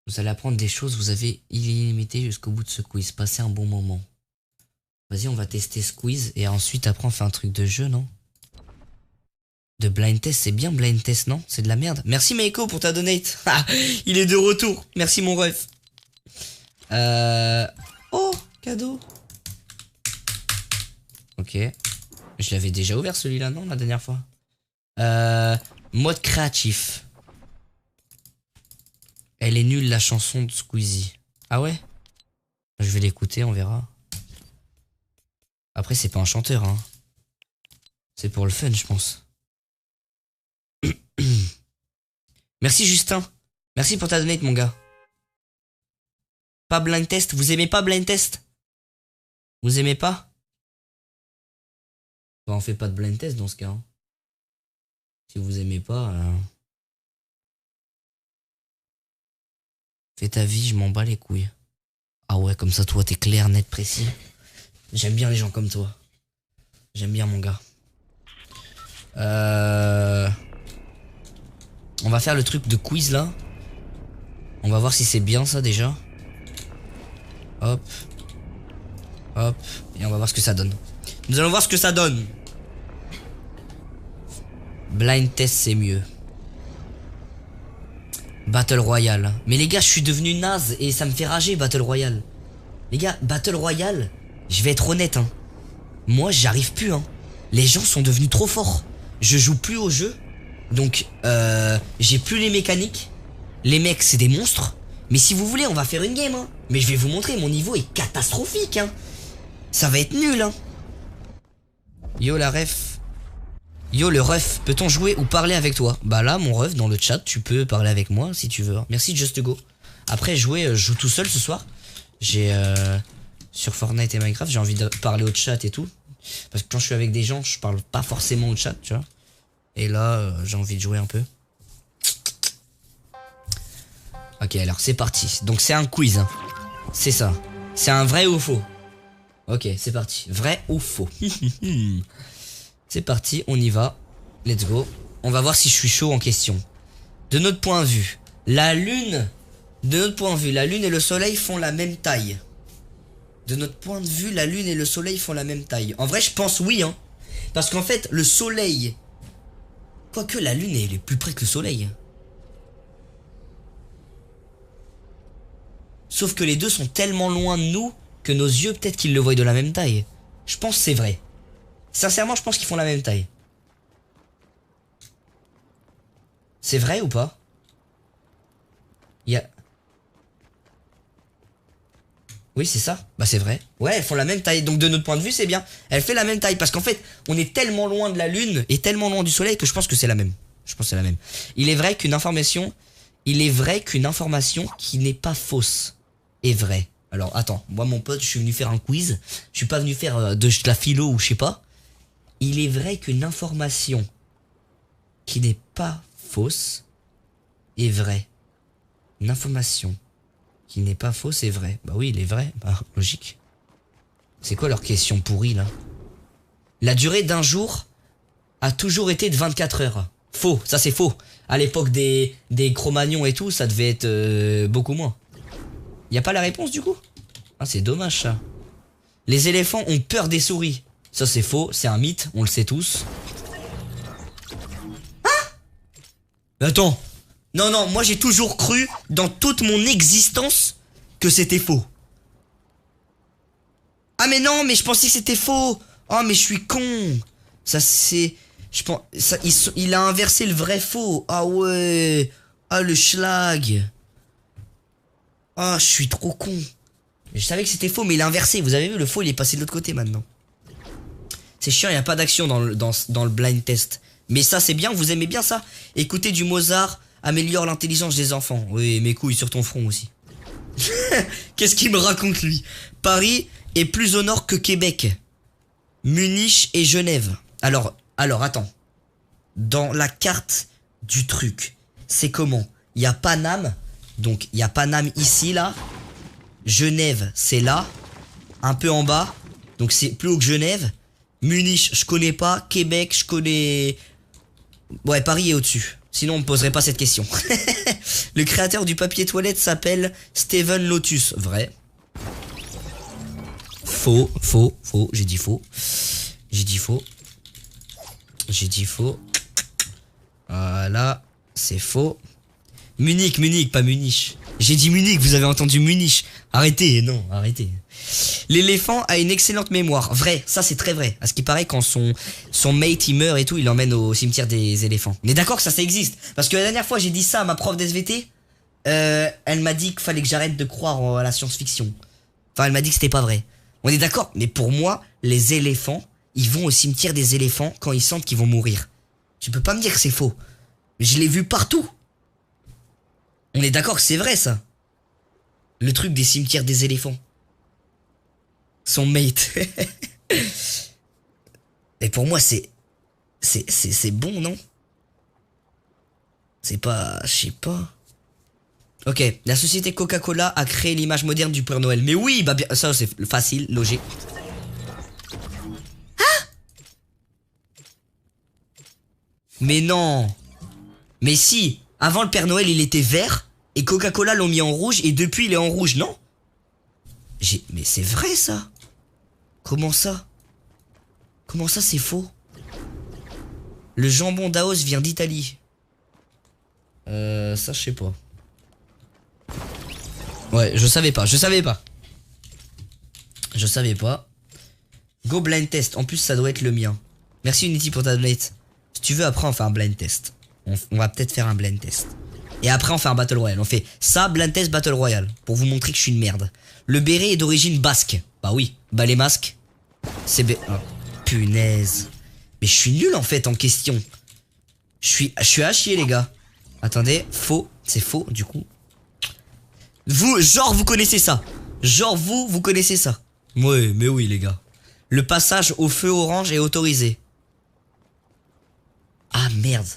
Vous allez apprendre des choses, vous avez illimité jusqu'au bout de ce quiz. Passez un bon moment. Vas-y, on va tester ce quiz et ensuite après on fait un truc de jeu, non? De blind test, c'est bien blind test, non? C'est de la merde. Merci Meiko pour ta donate. Ah, il est de retour. Merci mon ref. Oh, cadeau. Ok. Je l'avais déjà ouvert celui-là, non, la dernière fois? Mode créatif. Elle est nulle la chanson de Squeezie. Ah ouais? Je vais l'écouter, on verra. Après c'est pas un chanteur, hein. C'est pour le fun, je pense. Merci Justin. Merci pour ta donate mon gars. Pas blind test. Vous aimez pas blind test? Vous aimez pas? Bah on fait pas de blind test dans ce cas, hein. Si vous aimez pas fais ta vie, je m'en bats les couilles. Ah ouais, comme ça toi t'es clair, net, précis. J'aime bien les gens comme toi. J'aime bien mon gars. On va faire le truc de quiz là. On va voir si c'est bien ça déjà. Hop. Hop. Et on va voir ce que ça donne. Nous allons voir ce que ça donne. Blind test c'est mieux. Battle Royale. Mais les gars, je suis devenu naze et ça me fait rager Battle Royale. Les gars, Battle Royale, je vais être honnête, hein. Moi, j'arrive plus, hein. Les gens sont devenus trop forts. Je joue plus au jeu. Donc, j'ai plus les mécaniques. Les mecs, c'est des monstres. Mais si vous voulez, on va faire une game, hein. Mais je vais vous montrer, mon niveau est catastrophique, hein. Ça va être nul, hein. Yo, la ref. Yo le ref, peut-on jouer ou parler avec toi? Bah là mon ref dans le chat, tu peux parler avec moi si tu veux. Merci Just Go. Après jouer, je joue tout seul ce soir. J'ai sur Fortnite et Minecraft, j'ai envie de parler au chat et tout. Parce que quand je suis avec des gens, je parle pas forcément au chat, tu vois. Et là, j'ai envie de jouer un peu. Ok, alors c'est parti. Donc c'est un quiz, hein. C'est ça. C'est un vrai ou faux? Ok, c'est parti. Vrai ou faux? C'est parti, on y va. Let's go. On va voir si je suis chaud en question. De notre point de vue, la lune et le soleil font la même taille. De notre point de vue, la lune et le soleil font la même taille. En vrai, je pense oui, hein. Parce qu'en fait, le soleil... Quoique la lune elle est plus près que le soleil. Sauf que les deux sont tellement loin de nous que nos yeux, peut-être qu'ils le voient de la même taille. Je pense que c'est vrai. Sincèrement, je pense qu'ils font la même taille. C'est vrai ou pas? Oui, c'est ça. Bah c'est vrai. Ouais, elles font la même taille. Donc de notre point de vue, c'est bien. Elle fait la même taille. Parce qu'en fait, on est tellement loin de la lune et tellement loin du soleil que je pense que c'est la même. Je pense que c'est la même. Il est vrai qu'une information qui n'est pas fausse est vraie. Alors attends, moi mon pote, je suis venu faire un quiz. Je suis pas venu faire de la philo ou je sais pas. Il est vrai qu'une information qui n'est pas fausse est vraie. Une information qui n'est pas fausse est vraie. Bah oui, il est vrai. Bah logique. C'est quoi leur question pourrie là? La durée d'un jour a toujours été de 24 heures. Faux, ça c'est faux. À l'époque des Cro-Magnons et tout, ça devait être beaucoup moins. Y a pas la réponse du coup? Ah, c'est dommage ça. Les éléphants ont peur des souris. Ça c'est faux, c'est un mythe, on le sait tous. Ah! Attends. Non, non, moi j'ai toujours cru, dans toute mon existence, que c'était faux. Ah mais non, mais je pensais que c'était faux. Oh mais je suis con. Ça c'est... Je pense... Ça, il a inversé le vrai faux. Ah ouais. Ah le schlag. Ah je suis trop con. Je savais que c'était faux mais il a inversé. Vous avez vu, le faux il est passé de l'autre côté maintenant. C'est chiant, il n'y a pas d'action dans le blind test. Mais ça c'est bien, vous aimez bien ça. Écouter du Mozart améliore l'intelligence des enfants. Oui, mes couilles sur ton front aussi. Qu'est-ce qu'il me raconte lui? Paris est plus au nord que Québec. Munich et Genève. Alors attends. Dans la carte du truc, c'est comment? Il y a Paname. Donc il y a Paname ici là. Genève c'est là. Un peu en bas. Donc c'est plus haut que Genève. Munich je connais pas. Québec je connais. Ouais, Paris est au-dessus. Sinon on me poserait pas cette question. Le créateur du papier toilette s'appelle Steven Lotus. Vrai. Faux, faux, faux. J'ai dit faux. J'ai dit faux. J'ai dit faux. Voilà. C'est faux. Munich, Munich, pas Munich. J'ai dit Munich, vous avez entendu Munich. Arrêtez, non, arrêtez. L'éléphant a une excellente mémoire. Vrai, ça c'est très vrai. À ce qui paraît, quand son mate il meurt et tout, il l'emmène au cimetière des éléphants. On est d'accord que ça existe. Parce que la dernière fois j'ai dit ça à ma prof d'SVT. Elle m'a dit qu'il fallait que j'arrête de croire à la science-fiction. Enfin, elle m'a dit que c'était pas vrai. On est d'accord, mais pour moi, les éléphants, ils vont au cimetière des éléphants quand ils sentent qu'ils vont mourir. Tu peux pas me dire que c'est faux. Je l'ai vu partout. On est d'accord que c'est vrai ça. Le truc des cimetières des éléphants. Son mate. Et pour moi c'est bon, non? C'est pas... Je sais pas. Ok, la société Coca-Cola a créé l'image moderne du Père Noël. Mais oui, bah bien, ça c'est facile, logique. Ah! Mais non. Mais si, avant le Père Noël il était vert, et Coca-Cola l'ont mis en rouge, et depuis il est en rouge, non? Mais c'est vrai ça? Comment ça? Comment ça c'est faux? Le jambon d'Aos vient d'Italie. Ça je sais pas. Ouais, je savais pas. Go blind test, en plus ça doit être le mien. Merci Unity pour ta donate. Si tu veux après on fait un blind test. On va peut-être faire un blind test. Et après on fait un battle royale. On fait ça, blind test, battle royale. Pour vous montrer que je suis une merde. Le béret est d'origine basque. Bah oui, bah les masques. C'est oh, punaise. Mais je suis nul en fait en question. Je suis à chier les gars. Attendez, faux. C'est faux du coup. Vous connaissez ça. Genre vous connaissez ça. Ouais, mais oui les gars. Le passage au feu orange est autorisé. Ah merde.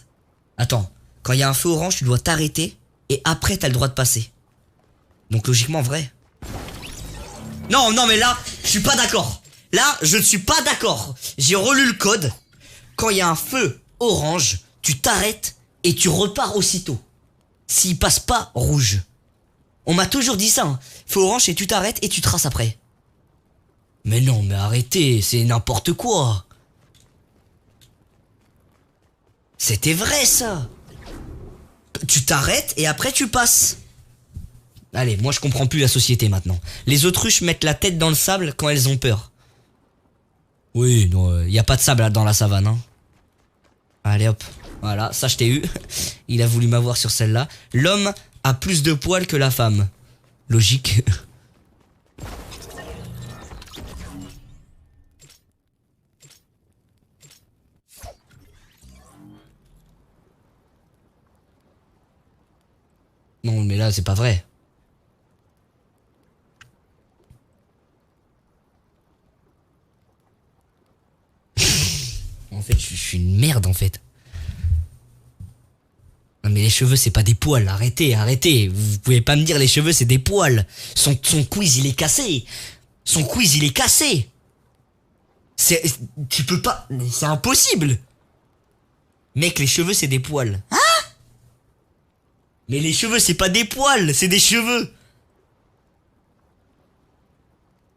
Attends, quand il y a un feu orange, tu dois t'arrêter et après t'as le droit de passer. Donc logiquement vrai. Non, non mais là, je suis pas d'accord. Là, je ne suis pas d'accord. J'ai relu le code. Quand il y a un feu orange, tu t'arrêtes et tu repars aussitôt. S'il passe pas rouge. On m'a toujours dit ça, hein. Feu orange et tu t'arrêtes et tu traces après. Mais non, mais arrêtez, c'est n'importe quoi. C'était vrai ça. Tu t'arrêtes et après tu passes. Allez, moi je comprends plus la société maintenant. Les autruches mettent la tête dans le sable quand elles ont peur. Oui, non, y a pas de sable dans la savane, hein. Allez hop, voilà, ça je t'ai eu. Il a voulu m'avoir sur celle-là. L'homme a plus de poils que la femme. Logique. Non mais là c'est pas vrai. En fait je suis une merde en fait. Non mais les cheveux c'est pas des poils, arrêtez. Vous pouvez pas me dire les cheveux c'est des poils. Son quiz il est cassé. C'est... Tu peux pas... C'est impossible. Mec, les cheveux, c'est des poils. Hein? Mais les cheveux, c'est pas des poils, c'est des cheveux.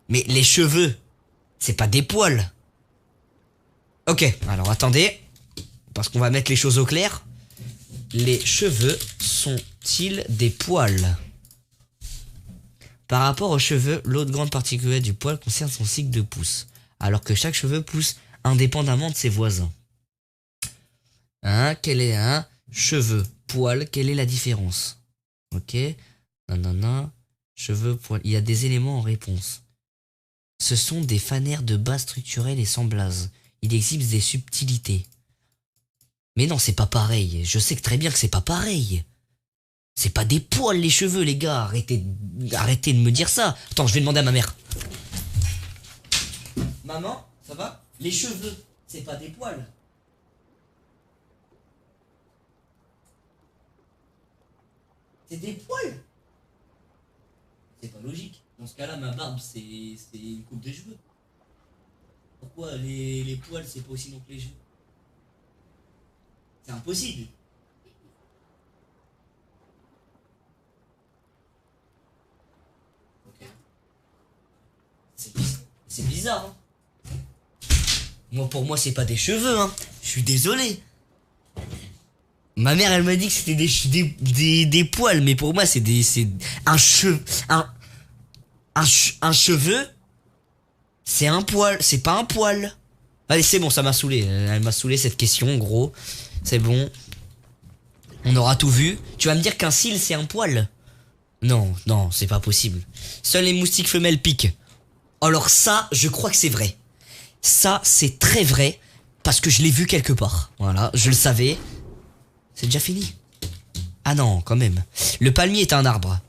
Mais les cheveux, c'est pas des poils. Ok, alors attendez. Parce qu'on va mettre les choses au clair. Les cheveux sont-ils des poils? Par rapport aux cheveux, l'autre grande particularité du poil concerne son cycle de pousse. Alors que chaque cheveu pousse indépendamment de ses voisins. Hein, quel est un cheveu, poil, quelle est la différence? Ok, nanana, cheveux, poil, il y a des éléments en réponse. Ce sont des fanères de base structurelle et sans blase. Il existe des subtilités. Mais non, c'est pas pareil. Je sais que très bien que c'est pas pareil. C'est pas des poils les cheveux, les gars. Arrêtez de me dire ça. Attends, je vais demander à ma mère. Maman, ça va? Les cheveux, c'est pas des poils. C'est des poils. C'est pas logique. Dans ce cas-là, ma barbe, c'est une coupe de cheveux. Pourquoi les poils, c'est pas aussi long que les cheveux? C'est impossible. Ok. C'est bizarre, hein. Moi, pour moi, c'est pas des cheveux, hein. Je suis désolé. Ma mère, elle m'a dit que c'était des poils, mais pour moi, c'est un cheveu, un cheveu, c'est un poil, c'est pas un poil. Allez, c'est bon, ça m'a saoulé. Elle m'a saoulé cette question, gros. C'est bon. On aura tout vu. Tu vas me dire qu'un cil, c'est un poil? Non, non, c'est pas possible. Seuls les moustiques femelles piquent. Alors ça, je crois que c'est vrai. Ça, c'est très vrai, parce que je l'ai vu quelque part. Voilà, je le savais. C'est déjà fini. Ah non, quand même. Le palmier est un arbre.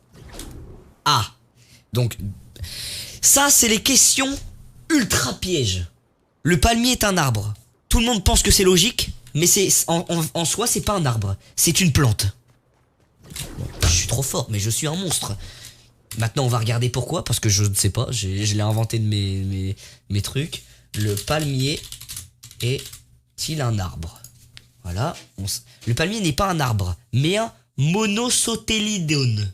Ah. Donc, ça, c'est les questions ultra pièges. Le palmier est un arbre. Tout le monde pense que c'est logique, mais c'est en soi, c'est pas un arbre. C'est une plante. Bon, je suis trop fort, mais je suis un monstre. Maintenant, on va regarder pourquoi, parce que je ne sais pas. Je l'ai inventé de mes trucs. Le palmier est-il un arbre? Voilà. Le palmier n'est pas un arbre, mais un monosotélidone.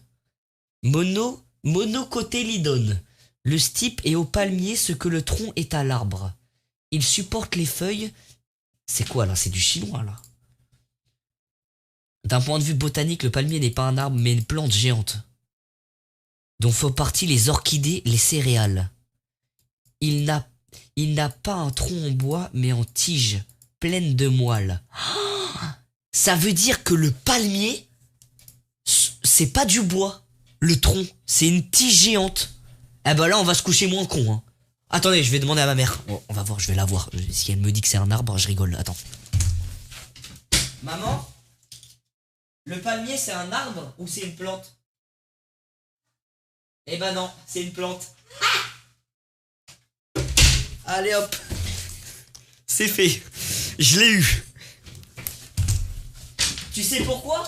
Monocotélidone. Le stipe est au palmier ce que le tronc est à l'arbre. Il supporte les feuilles. C'est quoi là? C'est du chinois là. D'un point de vue botanique, le palmier n'est pas un arbre mais une plante géante, dont font partie les orchidées, les céréales. Il n'a pas un tronc en bois mais en tige, pleine de moelle. Ça veut dire que le palmier, c'est pas du bois. Le tronc, c'est une tige géante. Eh ben là, on va se coucher moins con, hein. Attendez, je vais demander à ma mère. On va voir, je vais la voir. Si elle me dit que c'est un arbre, je rigole. Attends. Maman, le palmier, c'est un arbre ou c'est une plante? Eh ben non, c'est une plante. Allez hop. C'est fait. Je l'ai eu. Tu sais pourquoi?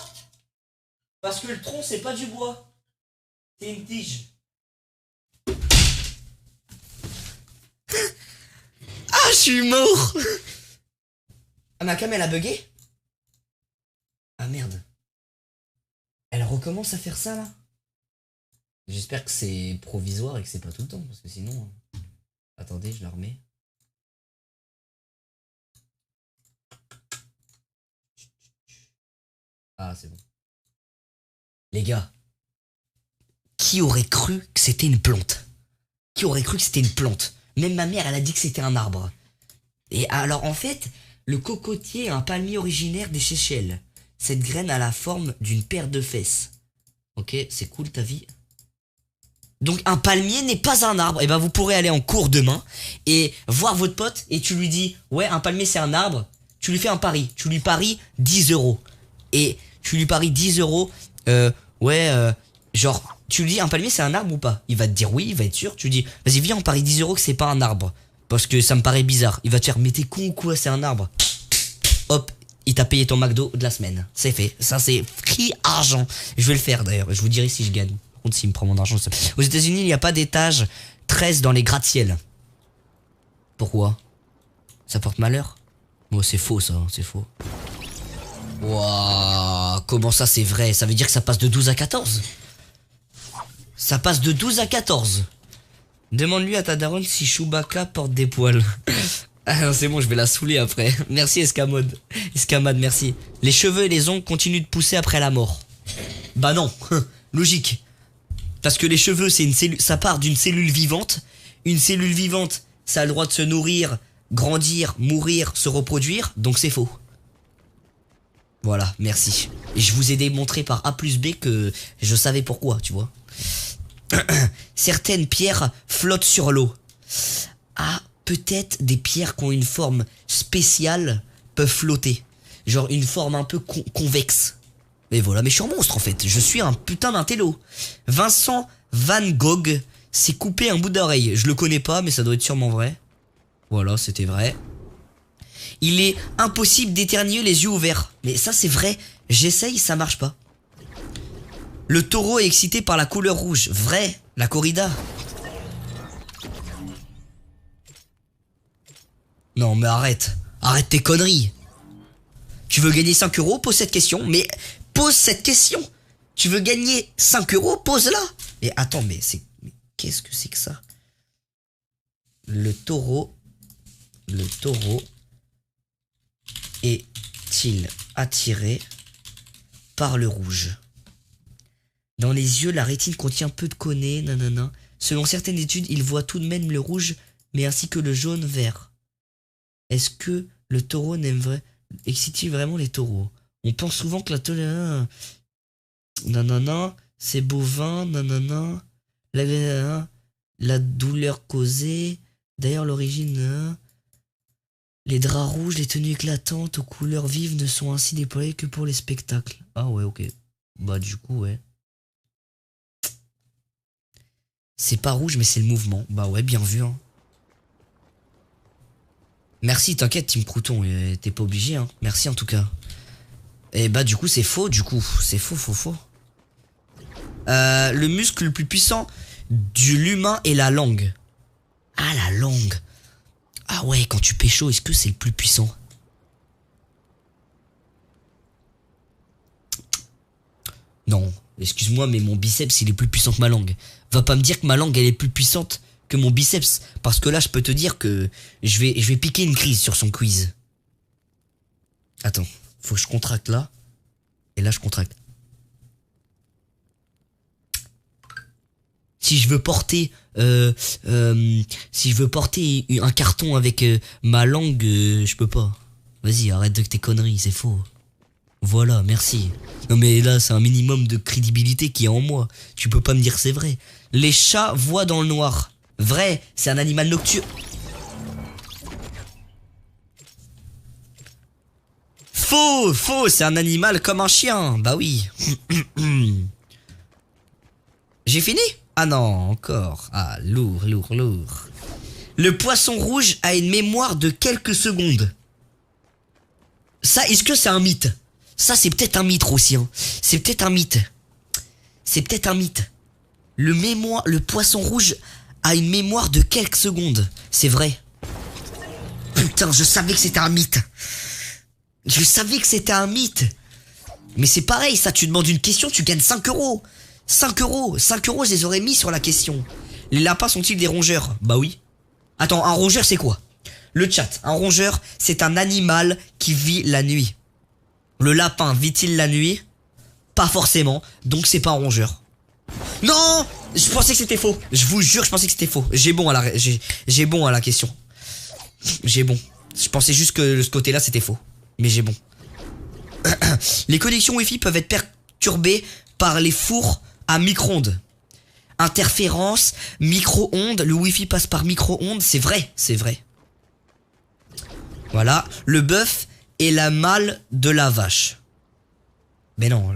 Parce que le tronc, c'est pas du bois. C'est une tige. Ah, je suis mort. Ah, ma cam, elle a bugué? Ah, merde. Elle recommence à faire ça, là? J'espère que c'est provisoire et que c'est pas tout le temps, parce que sinon... Attendez, je la remets. Ah, c'est bon. Les gars, qui aurait cru que c'était une plante? Qui aurait cru que c'était une plante? Même ma mère, elle a dit que c'était un arbre. Et alors, en fait, le cocotier est un palmier originaire des Seychelles. Cette graine a la forme d'une paire de fesses. Ok, c'est cool ta vie. Donc, un palmier n'est pas un arbre. Et ben, vous pourrez aller en cours demain et voir votre pote et tu lui dis, ouais, un palmier c'est un arbre. Tu lui fais un pari. Tu lui paries 10 €. Et tu lui paries 10 €. Genre, tu lui dis un palmier c'est un arbre ou pas? Il va te dire oui, il va être sûr. Tu lui dis, vas-y, viens, on parie 10 € que c'est pas un arbre. Parce que ça me paraît bizarre. Il va te dire, mais t'es con ou quoi, c'est un arbre. Hop, il t'a payé ton McDo de la semaine. C'est fait. Ça, c'est free argent. Je vais le faire d'ailleurs. Je vous dirai si je gagne. Par contre, s'il me prend mon argent. Aux États-Unis, il n'y a pas d'étage 13 dans les gratte-ciel. Pourquoi? Ça porte malheur? Bon, c'est faux ça, c'est faux. Waouh, comment ça c'est vrai? Ça veut dire que ça passe de 12 à 14? Ça passe de 12 à 14. Demande-lui à ta daronne si Chewbacca porte des poils. Ah non, c'est bon, je vais la saouler après. Merci Escamode. Escamade, merci. Les cheveux et les ongles continuent de pousser après la mort. Bah non, logique. Parce que les cheveux, c'est une cellule, ça part d'une cellule vivante. Une cellule vivante, ça a le droit de se nourrir, grandir, mourir, se reproduire. Donc c'est faux. Voilà, merci. Et je vous ai démontré par A plus B que je savais pourquoi, tu vois. Certaines pierres flottent sur l'eau. Ah, peut-être des pierres qui ont une forme spéciale peuvent flotter. Genre une forme un peu convexe. Mais voilà, mais je suis un monstre en fait. Je suis un putain d'intello. Vincent Van Gogh s'est coupé un bout d'oreille. Je le connais pas, mais ça doit être sûrement vrai. Voilà, c'était vrai. Il est impossible d'éternuer les yeux ouverts. Mais ça c'est vrai. J'essaye, ça marche pas. Le taureau est excité par la couleur rouge. Vrai, la corrida. Non mais arrête. Arrête tes conneries. Tu veux gagner 5 euros? Pose cette question. Mais pose cette question. Tu veux gagner 5 euros? Pose-la. Mais attends, mais c'est... Qu'est-ce que c'est que ça? Le taureau est-il attiré par le rouge? Dans les yeux, la rétine contient peu de connais, nanana. Selon certaines études, il voit tout de même le rouge, mais ainsi que le jaune vert. Est-ce que le taureau excite-t-il vraiment les taureaux? On pense souvent que la nanana, c'est bovin, nanana, la douleur causée. D'ailleurs, l'origine, les draps rouges, les tenues éclatantes aux couleurs vives ne sont ainsi déployés que pour les spectacles. Ah ouais, ok. Bah du coup, ouais. C'est pas rouge, mais c'est le mouvement. Bah ouais, bien vu, hein. Merci, t'inquiète, Team Crouton, t'es pas obligé, hein. Merci en tout cas. Et bah du coup, c'est faux, C'est faux. Le muscle le plus puissant de l'humain est la langue. Ah, la langue. Ah ouais, quand tu pécho, est-ce que c'est le plus puissant? Non, excuse-moi, mais mon biceps, il est plus puissant que ma langue. Va pas me dire que ma langue, elle est plus puissante que mon biceps. Parce que là, je peux te dire que je vais piquer une crise sur son quiz. Attends, faut que je contracte là. Et là, je contracte. Si je veux porter un carton avec ma langue, je peux pas. Vas-y, arrête de tes conneries, c'est faux. Voilà, merci. Non mais là, c'est un minimum de crédibilité qui est en moi. Tu peux pas me dire c'est vrai. Les chats voient dans le noir. Vrai, c'est un animal nocturne. Faux, c'est un animal comme un chien. Bah oui. J'ai fini? Ah non, encore. Ah, lourd. Le poisson rouge a une mémoire de quelques secondes. Ça, est-ce que c'est un mythe? Ça, c'est peut-être un mythe aussi, hein. C'est peut-être un mythe. Le poisson rouge a une mémoire de quelques secondes. C'est vrai. Putain, je savais que c'était un mythe. Mais c'est pareil, ça, tu demandes une question, tu gagnes 5 euros. 5 euros, je les aurais mis sur la question. Les lapins sont-ils des rongeurs? Bah oui. Attends, un rongeur c'est quoi? Le chat, un rongeur c'est un animal qui vit la nuit. Le lapin vit-il la nuit? Pas forcément, donc c'est pas un rongeur. Non, je pensais que c'était faux. Je vous jure, je pensais que c'était faux. J'ai bon à la question. J'ai bon. Je pensais juste que ce côté-là c'était faux. Mais j'ai bon. Les connexions Wi-Fi peuvent être perturbées par les fours à micro-ondes. Interférence, micro-ondes, le Wi-Fi passe par micro-ondes, c'est vrai. Voilà, le bœuf est la malle de la vache. Mais non,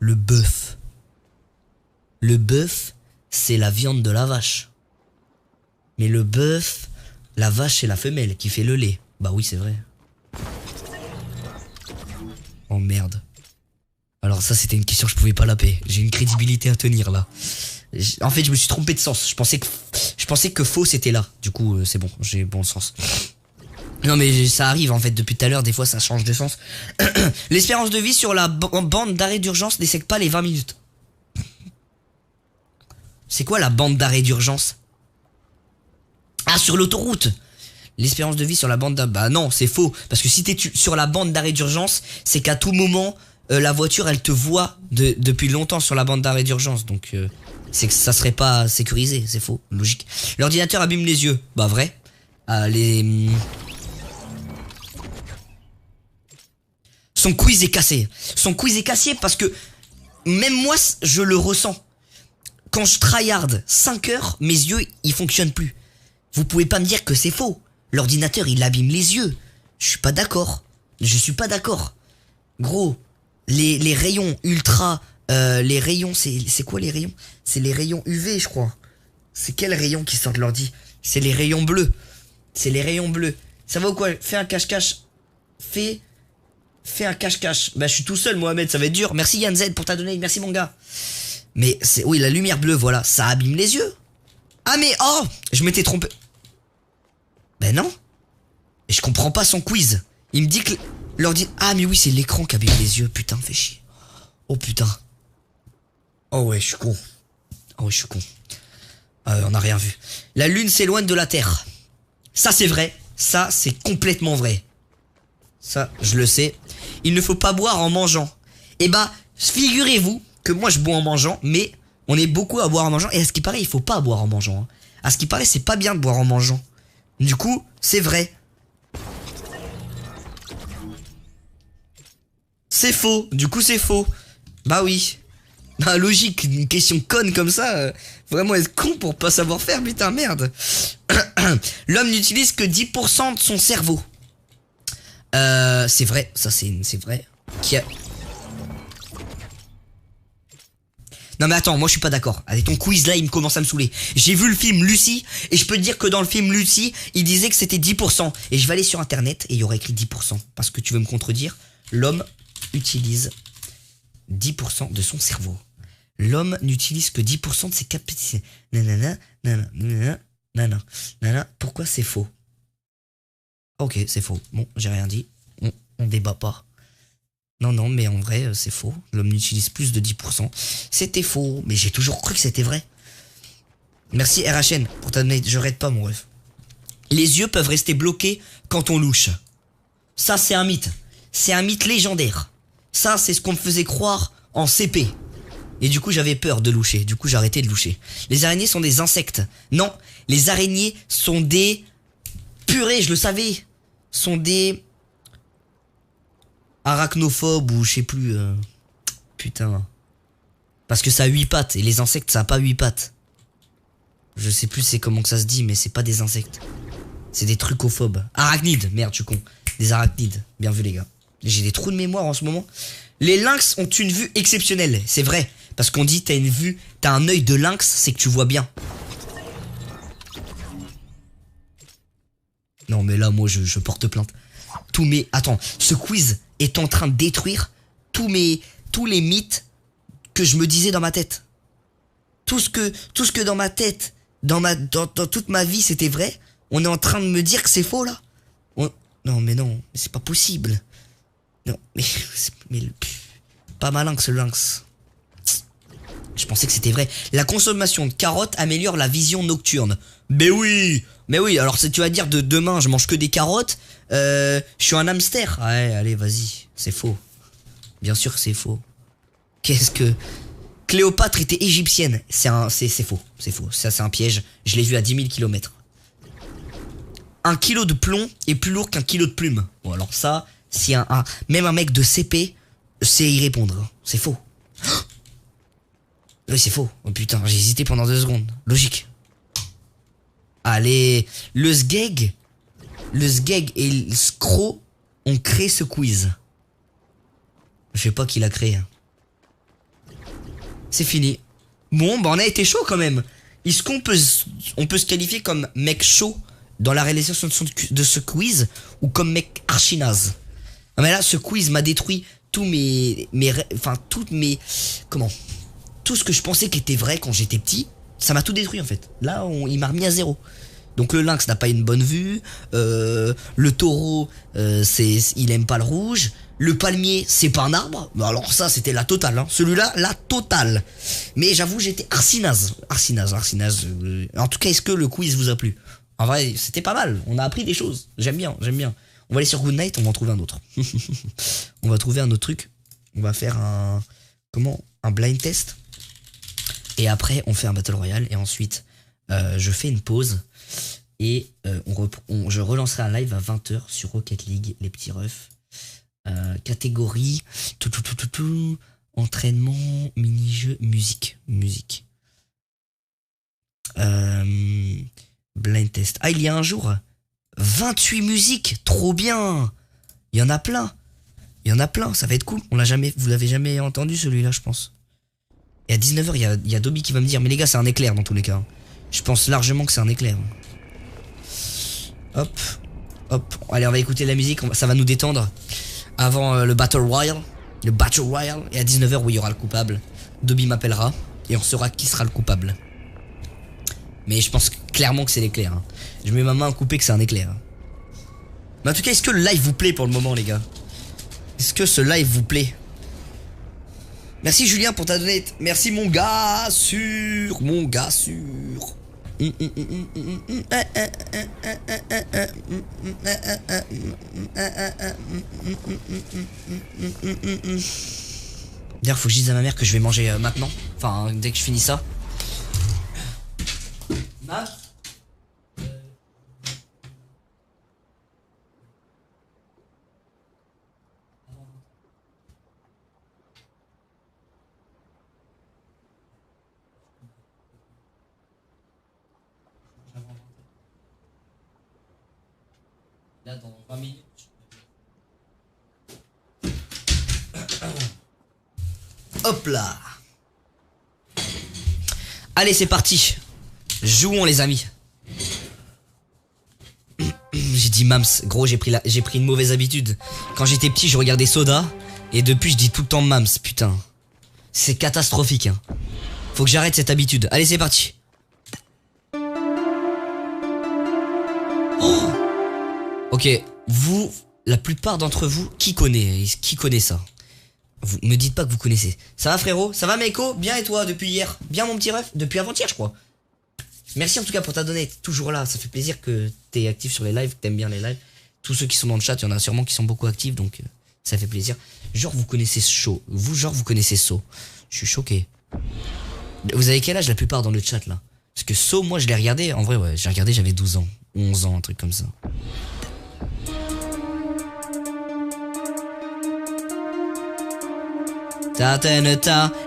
le bœuf. Le bœuf, c'est la viande de la vache. Mais le bœuf, la vache, c'est la femelle qui fait le lait. Bah oui, c'est vrai. Oh merde. Alors ça, c'était une question, je pouvais pas la payer. J'ai une crédibilité à tenir là. En fait, je me suis trompé de sens. Je pensais que faux c'était là. Du coup, c'est bon, j'ai bon sens. Non mais ça arrive en fait depuis tout à l'heure, des fois ça change de sens. L'espérance de vie sur la bande d'arrêt d'urgence n'excède pas les 20 minutes. C'est quoi la bande d'arrêt d'urgence? Ah, sur l'autoroute. L'espérance de vie sur la bande d'arrêt... Bah non, c'est faux. Parce que si t'es sur la bande d'arrêt d'urgence, c'est qu'à tout moment, la voiture, elle te voit depuis longtemps sur la bande d'arrêt d'urgence. Donc, c'est que ça serait pas sécurisé. C'est faux, logique. L'ordinateur abîme les yeux. Bah vrai. Son quiz est cassé. Son quiz est cassé parce que même moi, je le ressens. Quand je tryhard 5 heures, mes yeux, ils fonctionnent plus. Vous pouvez pas me dire que c'est faux. L'ordinateur, il abîme les yeux. Je suis pas d'accord. Je suis pas d'accord. Gros, les rayons ultra... les rayons, c'est quoi les rayons? C'est les rayons UV, je crois. C'est quels rayons qui sortent de l'ordi? C'est les rayons bleus. C'est les rayons bleus. Ça va ou quoi? Fais un cache-cache. Fais un cache-cache. Bah, je suis tout seul, Mohamed, ça va être dur. Merci Yann Z pour ta donné. Merci mon gars. Mais c'est... Oui, la lumière bleue, voilà. Ça abîme les yeux. Ah mais... Oh, je m'étais trompé. Ben non. Et je comprends pas son quiz. Il me dit que l'ordi... Ah mais oui, c'est l'écran qui abîme les yeux. Putain, fais chier. Oh putain. Oh ouais, je suis con. Oh ouais, je suis con. On a rien vu. La lune s'éloigne de la Terre. Ça c'est vrai. Ça c'est complètement vrai. Ça, je le sais. Il ne faut pas boire en mangeant. Eh bah, figurez-vous que moi je bois en mangeant, mais on est beaucoup à boire en mangeant. Et à ce qui paraît, il faut pas boire en mangeant. Hein. À ce qui paraît, c'est pas bien de boire en mangeant. Du coup, c'est vrai. C'est faux. Du coup, c'est faux. Bah oui. Bah logique, une question conne comme ça, vraiment être con pour pas savoir faire, putain, merde. L'homme n'utilise que 10% de son cerveau. C'est vrai, ça c'est vrai. Non mais attends, moi je suis pas d'accord. Allez, ton quiz là, il me commence à me saouler. J'ai vu le film Lucie, et je peux te dire que dans le film Lucie, il disait que c'était 10%. Et je vais aller sur internet, et il y aurait écrit 10%. Parce que tu veux me contredire, l'homme utilise 10% de son cerveau. L'homme n'utilise que 10% de ses capacités. Nanana, nanana, nanana, nanana, nanana. Pourquoi c'est faux? Ok, c'est faux. Bon, j'ai rien dit. On débat pas. Non, mais en vrai, c'est faux. L'homme n'utilise plus de 10%. C'était faux, mais j'ai toujours cru que c'était vrai. Merci RHN pour ta donner. Je rate pas, mon ref. Les yeux peuvent rester bloqués quand on louche. Ça, c'est un mythe. C'est un mythe légendaire. Ça, c'est ce qu'on me faisait croire en CP. Et du coup, j'avais peur de loucher. Du coup, j'ai arrêté de loucher. Les araignées sont des insectes. Non, les araignées sont des... Purée, je le savais. Sont des... arachnophobes ou je sais plus. Putain. Parce que ça a 8 pattes. Et les insectes, ça a pas 8 pattes. Je sais plus c'est comment que ça se dit, mais c'est pas des insectes. C'est des trucophobes. Arachnides. Merde, je suis con. Des arachnides. Bien vu, les gars. J'ai des trous de mémoire en ce moment. Les lynx ont une vue exceptionnelle. C'est vrai. Parce qu'on dit t'as une vue, t'as un œil de lynx, c'est que tu vois bien. Non mais là moi je porte plainte. Attends, ce quiz est en train de détruire tous les mythes que je me disais dans ma tête. Tout ce que dans ma tête, dans toute ma vie c'était vrai. On est en train de me dire que c'est faux là. Non mais c'est pas possible. Non, mais pas malin que ce lynx. Je pensais que c'était vrai. La consommation de carottes améliore la vision nocturne. Mais oui, alors si tu vas dire de demain je mange que des carottes, je suis un hamster. Ouais, allez, vas-y, c'est faux. Bien sûr que c'est faux. Qu'est-ce que... Cléopâtre était égyptienne. C'est faux, c'est faux. Ça c'est un piège, je l'ai vu à 10 000 km. 1 kilo de plomb est plus lourd qu'un kilo de plume. Bon alors ça... Si même un mec de CP sait y répondre. C'est faux. Oui, c'est faux. Oh putain, j'ai hésité pendant 2 secondes. Logique. Allez, le Sgeg et le Scro ont créé ce quiz. Je sais pas qui l'a créé. C'est fini. Bon, bah on a été chaud quand même. Est-ce qu'on peut se qualifier comme mec chaud dans la réalisation de ce quiz ou comme mec archi naze? Non mais là, ce quiz m'a détruit tout ce que je pensais qui était vrai quand j'étais petit, ça m'a tout détruit en fait. Là, il m'a remis à 0. Donc le lynx n'a pas une bonne vue, le taureau, il aime pas le rouge, le palmier, c'est pas un arbre. Bah alors ça, c'était la totale, hein. Celui-là, la totale. Mais j'avoue, j'étais archi naze. En tout cas, est-ce que le quiz vous a plu? En vrai, c'était pas mal. On a appris des choses. J'aime bien. On va aller sur Goodnight, on va en trouver un autre. On va trouver un autre truc. On va faire un blind test. Et après, on fait un Battle Royale. Et ensuite, je fais une pause. Et je relancerai un live à 20h sur Rocket League, les petits refs. Catégorie, entraînement, mini-jeu, musique. Blind test. Ah, il y a un jour 28 musiques, trop bien. Il y en a plein, ça va être cool. Vous l'avez jamais entendu celui-là, je pense. Et à 19h, il y a Dobby qui va me dire, mais les gars, c'est un éclair dans tous les cas. Je pense largement que c'est un éclair. Hop. Allez, on va écouter la musique, ça va nous détendre. Avant le Battle Royale. Et à 19h, où il y aura le coupable. Dobby m'appellera et on saura qui sera le coupable. Mais je pense clairement que c'est l'éclair. Hein. Je mets ma main à couper que c'est un éclair. Hein. Mais en tout cas, est-ce que le live vous plaît pour le moment, les gars? Est-ce que ce live vous plaît? Merci Julien pour ta donate. Merci mon gars sûr. D'ailleurs, faut que je dise à ma mère que je vais manger maintenant. Enfin, dès que je finis ça. Là, dans 20 minutes. Hop là. Allez, c'est parti. Jouons, les amis. J'ai dit Mams. Gros, j'ai pris une mauvaise habitude. Quand j'étais petit, je regardais Soda. Et depuis, je dis tout le temps Mams. Putain. C'est catastrophique, hein. Faut que j'arrête cette habitude. Allez, c'est parti. Oh. Ok, vous, la plupart d'entre vous, qui connaît ça? Vous me dites pas que vous connaissez. Ça va frérot? Ça va Meiko? Bien et toi depuis hier? Bien mon petit ref? Depuis avant-hier je crois. Merci en tout cas pour ta donate, toujours là, ça fait plaisir que t'es actif sur les lives, que t'aimes bien les lives. Tous ceux qui sont dans le chat, il y en a sûrement qui sont beaucoup actifs, donc ça fait plaisir. Genre vous connaissez So. Vous connaissez So. Je suis choqué. Vous avez quel âge la plupart dans le chat là? Parce que So, moi je l'ai regardé, en vrai ouais, j'ai regardé, j'avais 12 ans, 11 ans, un truc comme ça. Ta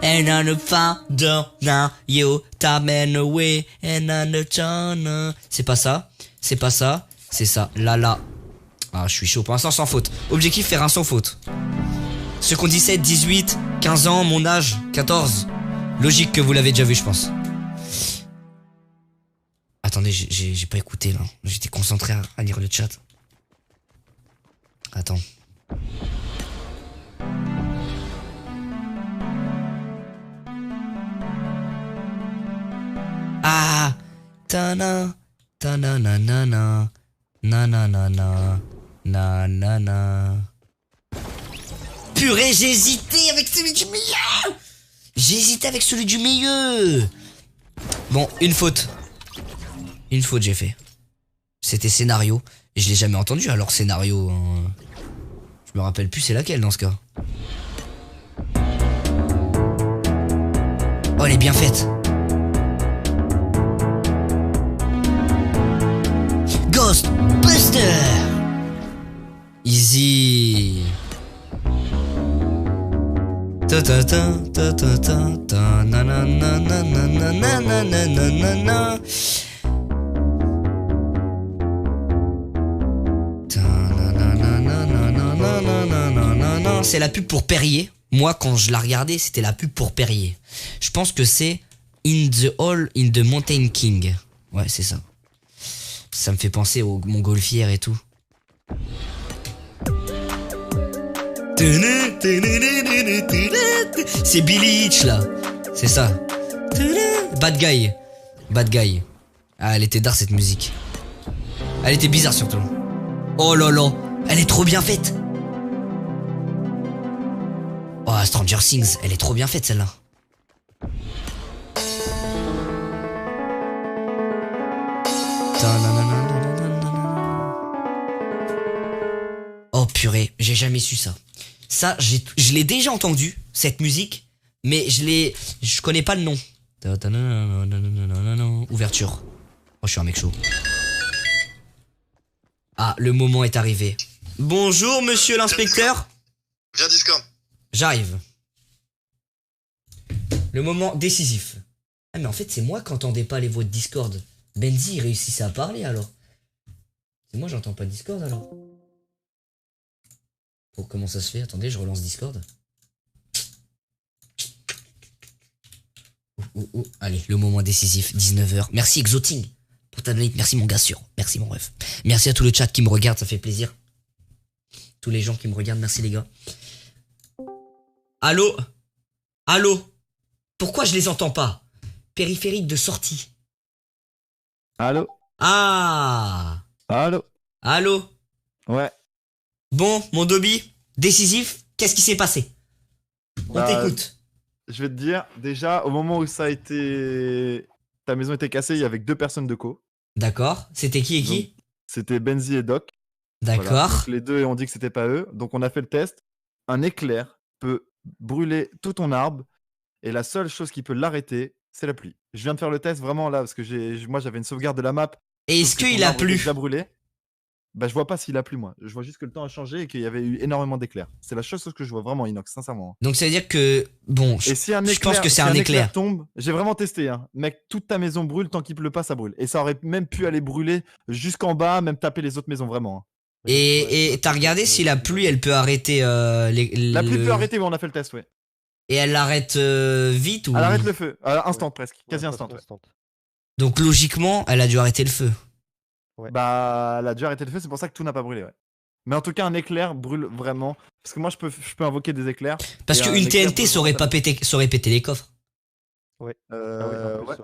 and on the founder now you ta man away and on the channel. C'est pas ça, c'est ça. Là. Ah, je suis chaud pour l'instant sans faute. Objectif faire un sans faute. Ceux qui ont 17, 18, 15 ans, mon âge, 14. Logique que vous l'avez déjà vu, je pense. Attendez, j'ai pas écouté là. J'étais concentré à lire le chat. Attends. Ah, tana, tana, nanana, nanana, nanana. Purée, j'ai hésité avec celui du milieu. Bon, une faute j'ai fait. C'était scénario. Et je l'ai jamais entendu alors scénario. Hein. Je me rappelle plus c'est laquelle dans ce cas. Oh, elle est bien faite. Ghostbuster. Easy. Ta ta ta ta ta ta ta na na na na na na na na na na na. C'est la pub pour Perrier. Moi quand je la regardais c'était la pub pour Perrier. Je pense que c'est In the Hall in the Mountain King. Ouais c'est ça. Ça me fait penser au montgolfière et tout. C'est Billy Hitch là. C'est ça. Bad Guy. Ah elle était d'art cette musique. Elle était bizarre surtout. Oh là là, elle est trop bien faite. Oh, Stranger Things, elle est trop bien faite celle-là. Oh purée, j'ai jamais su ça. Ça, je l'ai déjà entendu, cette musique, mais je connais pas le nom. Ouverture. Oh, je suis un mec chaud. Ah, le moment est arrivé. Bonjour, monsieur l'inspecteur. Viens Discord. J'arrive. Le moment décisif. Ah, mais en fait, c'est moi qui entendais pas les voix de Discord. Benzi, il réussissait à parler alors. C'est moi, j'entends pas Discord alors. Oh, comment ça se fait? Attendez, je relance Discord. Allez, le moment décisif, 19h. Merci Exoting pour ta donate. Merci mon gars sûr. Merci mon ref. Merci à tout le chat qui me regarde, ça fait plaisir. Tous les gens qui me regardent, merci les gars. Allô? Allô? Pourquoi je les entends pas? Périphérique de sortie. Allô? Ah! Allô? Allô? Ouais. Bon, mon Dobby, décisif, qu'est-ce qui s'est passé? On t'écoute. Je vais te dire, déjà, au moment où ça a été... Ta maison était cassée, il y avait que 2 personnes de co. D'accord. C'était qui et qui? C'était Benzi et Doc. D'accord. Voilà. Donc, les deux ont dit que c'était pas eux. Donc on a fait le test. Un éclair peut brûler tout ton arbre. Et la seule chose qui peut l'arrêter, c'est la pluie. Je viens de faire le test vraiment là, parce que moi j'avais une sauvegarde de la map. Et est-ce qu'il a plu? Déjà brûlé. Bah je vois pas s'il a plu moi. Je vois juste que le temps a changé et qu'il y avait eu énormément d'éclairs. C'est la seule chose que je vois vraiment Inox, sincèrement. Donc ça veut dire que... Bon, Et si un je éclair, pense que c'est si un éclair. tombe, j'ai vraiment testé, hein. Mec, toute ta maison brûle, tant qu'il pleut pas, ça brûle. Et ça aurait même pu aller brûler jusqu'en bas, même taper les autres maisons, vraiment. Hein. Et t'as regardé si la pluie, elle peut arrêter La pluie peut arrêter, mais on a fait le test, ouais. Et elle l'arrête vite ou... Elle arrête le feu, instant presque, quasi instant. Ouais. Donc logiquement, elle a dû arrêter le feu. Ouais. Bah, elle a dû arrêter le feu, c'est pour ça que tout n'a pas brûlé, ouais. Mais en tout cas, un éclair brûle vraiment. Parce que moi, je peux invoquer des éclairs. Parce qu'une TNT saurait péter les coffres. Ouais. ouais.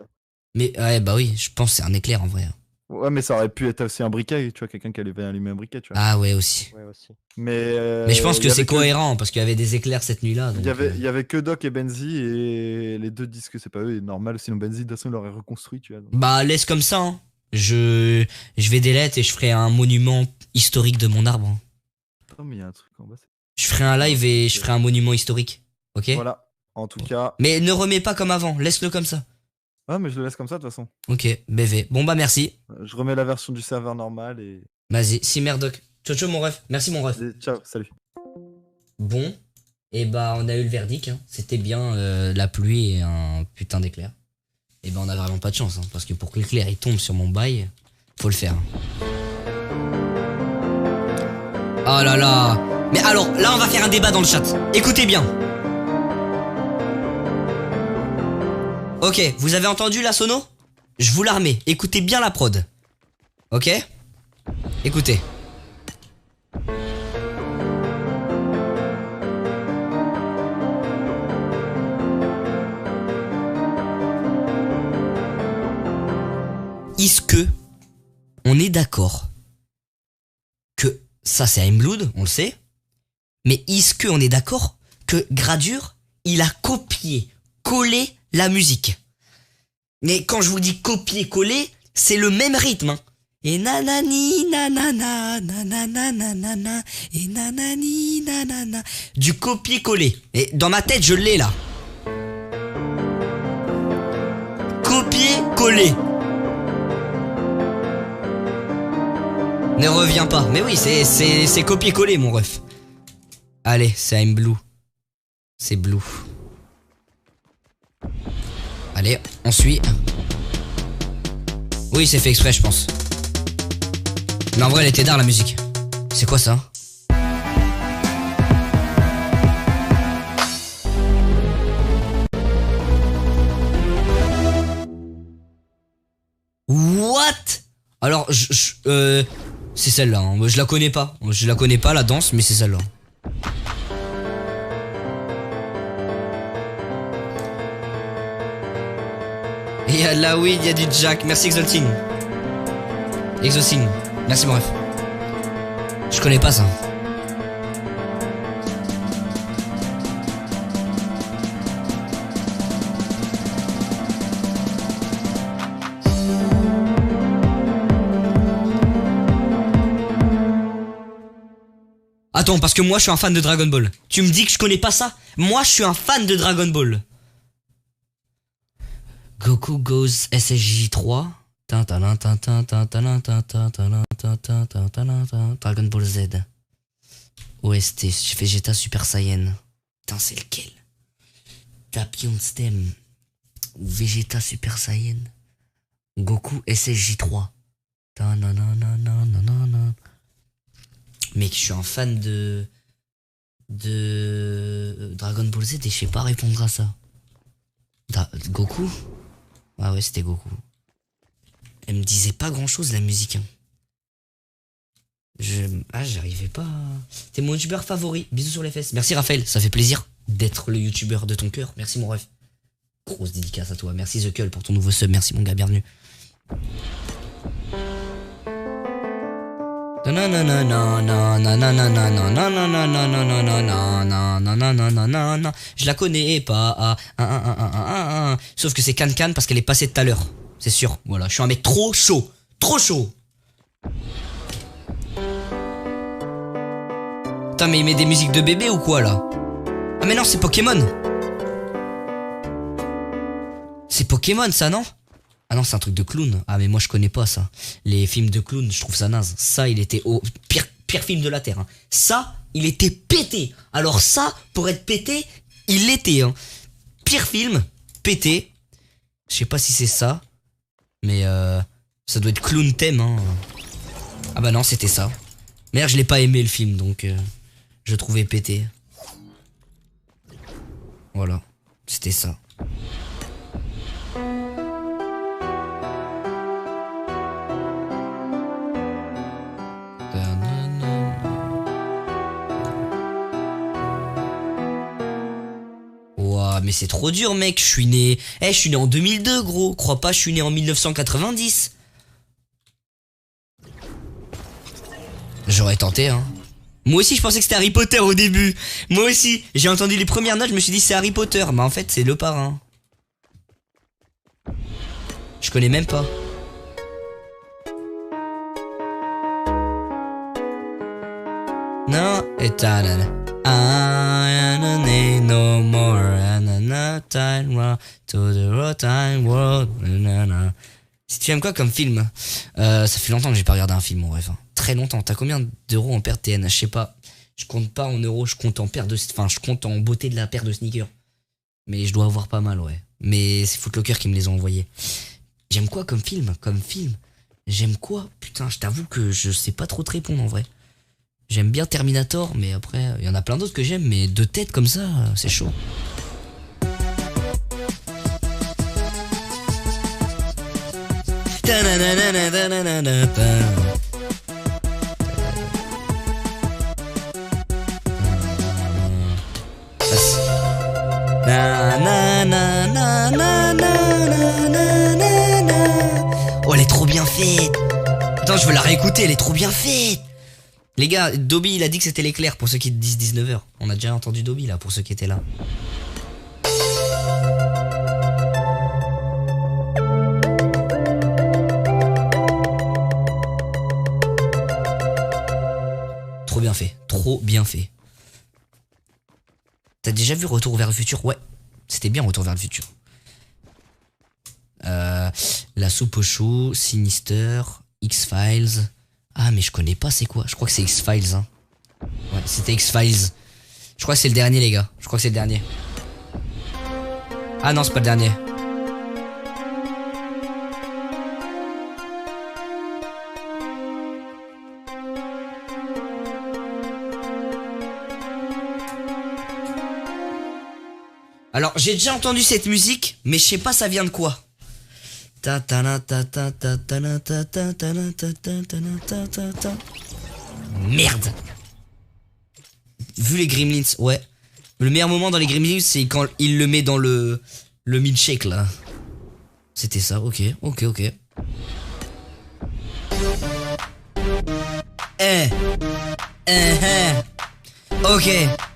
Mais ouais, bah oui, je pense que c'est un éclair en vrai. Ouais, mais ça aurait pu être aussi un briquet, tu vois, quelqu'un qui allait allumer un briquet, tu vois. Ah ouais, aussi. Ouais, aussi. Mais je pense que c'est cohérent, parce qu'il y avait des éclairs cette nuit-là. Il y avait que Doc et Benzi, et les deux disent que c'est pas eux, et normal, sinon Benzi, de toute façon, il l'aurait reconstruit, tu vois. Donc. Bah, laisse comme ça, hein. Je vais delete et je ferai un monument historique de mon arbre. Non, mais il y a un truc en bas. Je ferai un live et je ferai un monument historique. Ok? Voilà, en tout cas. Mais ne remets pas comme avant, laisse-le comme ça. Ah, mais je le laisse comme ça, de toute façon. Ok, BV. Bon bah merci. Je remets la version du serveur normal et... Vas-y, si merdoc. Ciao ciao mon ref. Merci mon ref. Ciao, salut. Bon, et bah on a eu le verdict. Hein. C'était bien la pluie et un putain d'éclair. Et bah on a vraiment pas de chance. Hein, parce que pour que l'éclair il tombe sur mon bail, faut le faire. Oh là là. Mais alors, là on va faire un débat dans le chat. Écoutez bien. Ok, vous avez entendu la sono? Je vous la remets. Écoutez bien la prod. Ok? Écoutez. Est-ce que on est d'accord que ça c'est Blood, on le sait, mais est-ce qu'on est d'accord que Gradure, il a copié-collé la musique? Mais quand je vous dis copier-coller, c'est le même rythme. Hein. Et nanani nanana nanana nanana et nanani nanana. Du copier-coller. Et dans ma tête, je l'ai là. Copier-coller. Ne reviens pas. Mais oui, c'est copier-coller mon ref. Allez, c'est I'm Blue. C'est Blue. Allez, on suit. Oui, c'est fait exprès, je pense. Mais en vrai, elle était d'art la musique. C'est quoi ça? What? Alors, c'est celle-là. Hein. Je la connais pas. Je la connais pas la danse, mais c'est celle-là. Il y a de la weed, il y a du jack. Merci Exoltine. Exocine. Merci mon ref. Je connais pas ça. Attends, parce que moi je suis un fan de Dragon Ball. Tu me dis que je connais pas ça? Moi je suis un fan de Dragon Ball. Goku Goes SSJ3. Dragon Ball Z. OST, Vegeta Super Saiyan. Putain, c'est lequel? Tapion Stem. Ou Vegeta Super Saiyan. Goku SSJ3. Mec, je suis un fan de Dragon Ball Z et je sais pas répondre à ça. Goku? Ah ouais, c'était Goku. Elle me disait pas grand chose la musique. Hein. J'arrivais pas. T'es mon youtubeur favori. Bisous sur les fesses. Merci Raphaël, ça fait plaisir d'être le youtubeur de ton cœur. Merci mon ref. Grosse dédicace à toi. Merci The Cull pour ton nouveau sub. Merci mon gars, bienvenue. Je la connais pas. Sauf que c'est Can parce qu'elle est passée tout à l'heure. C'est sûr. Voilà, je suis un mec trop chaud. Trop chaud. Putain, mais il met des musiques de bébé ou quoi là? Ah mais non, c'est Pokémon. C'est Pokémon ça, non? Ah non, c'est un truc de clown. Ah mais moi je connais pas ça. Les films de clown, je trouve ça naze. Ça, il était au pire film de la Terre. Hein. Ça, il était pété. Alors ça, pour être pété, il l'était. Hein. Pire film, pété. Je sais pas si c'est ça. Mais ça doit être Clown Theme. Hein. Ah bah non, c'était ça. Merde, je l'ai pas aimé le film, donc je trouvais pété. Voilà, c'était ça. Ouah, mais c'est trop dur, mec. Je suis né. Je suis né en 2002, gros. Crois pas, je suis né en 1990. J'aurais tenté, hein. Moi aussi, je pensais que c'était Harry Potter au début. Moi aussi. J'ai entendu les premières notes, je me suis dit c'est Harry Potter. Mais en fait, c'est le parrain. Je connais même pas. Non, et I need no more time to the road time world. Si tu aimes quoi comme film? Ça fait longtemps que j'ai pas regardé un film, mon ref. Hein. Très longtemps. T'as combien d'euros en paire TN? Je sais pas. Je compte pas en euros, je compte en paire de. Enfin, je compte en beauté de la paire de sneakers. Mais je dois avoir pas mal, ouais. Mais c'est Footlocker qui me les a envoyés. J'aime quoi comme film? J'aime quoi? Putain, je t'avoue que je sais pas trop te répondre en vrai. J'aime bien Terminator, mais après, il y en a plein d'autres que j'aime, mais de tête comme ça, c'est chaud. Oh, elle est trop bien faite. Attends, je veux la réécouter, elle est trop bien faite. Les gars, Dobby il a dit que c'était l'éclair pour ceux qui disent 19h. On a déjà entendu Dobby là pour ceux qui étaient là. Trop bien fait, trop bien fait. T'as déjà vu Retour vers le futur? Ouais, c'était bien Retour vers le futur. La soupe aux choux, Sinister, X-Files. Ah mais je connais pas c'est quoi. Je crois que c'est X-Files hein. Ouais c'était X-Files. Je crois que c'est le dernier les gars. Je crois que c'est le dernier. Ah non c'est pas le dernier. Alors j'ai déjà entendu cette musique mais je sais pas ça vient de quoi. Merde. Vu les Gremlins, ouais. Le meilleur moment dans les Gremlins, c'est quand il le met dans le milkshake là. C'était ça, ok. Eh. Eh. Eh. Ok.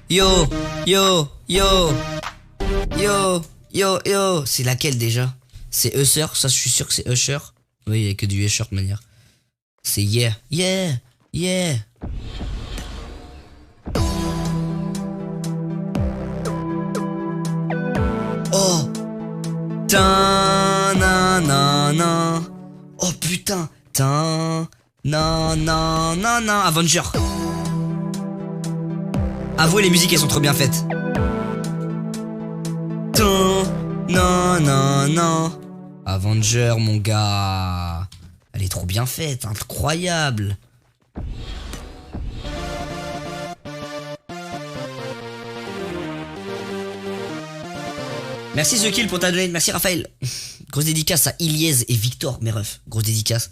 Yo. Yo. Yo. Yo. Yo. Yo. C'est laquelle déjà? C'est Usher. Ça, je suis sûr que c'est Usher. Oui, il n'y a que du Usher de manière. C'est Yeah. Yeah. Yeah. Oh. Tin, nan, nan, nan. Oh putain. Tin, nan, nan, nan, nan. Avenger. Avouez, les musiques, elles sont trop bien faites. Tin, nan, nan, nan. Avenger, mon gars. Elle est trop bien faite. Incroyable. Merci The Kill pour ta donate. Merci Raphaël. Grosse dédicace à Iliez et Victor, mes refs. Grosse dédicace.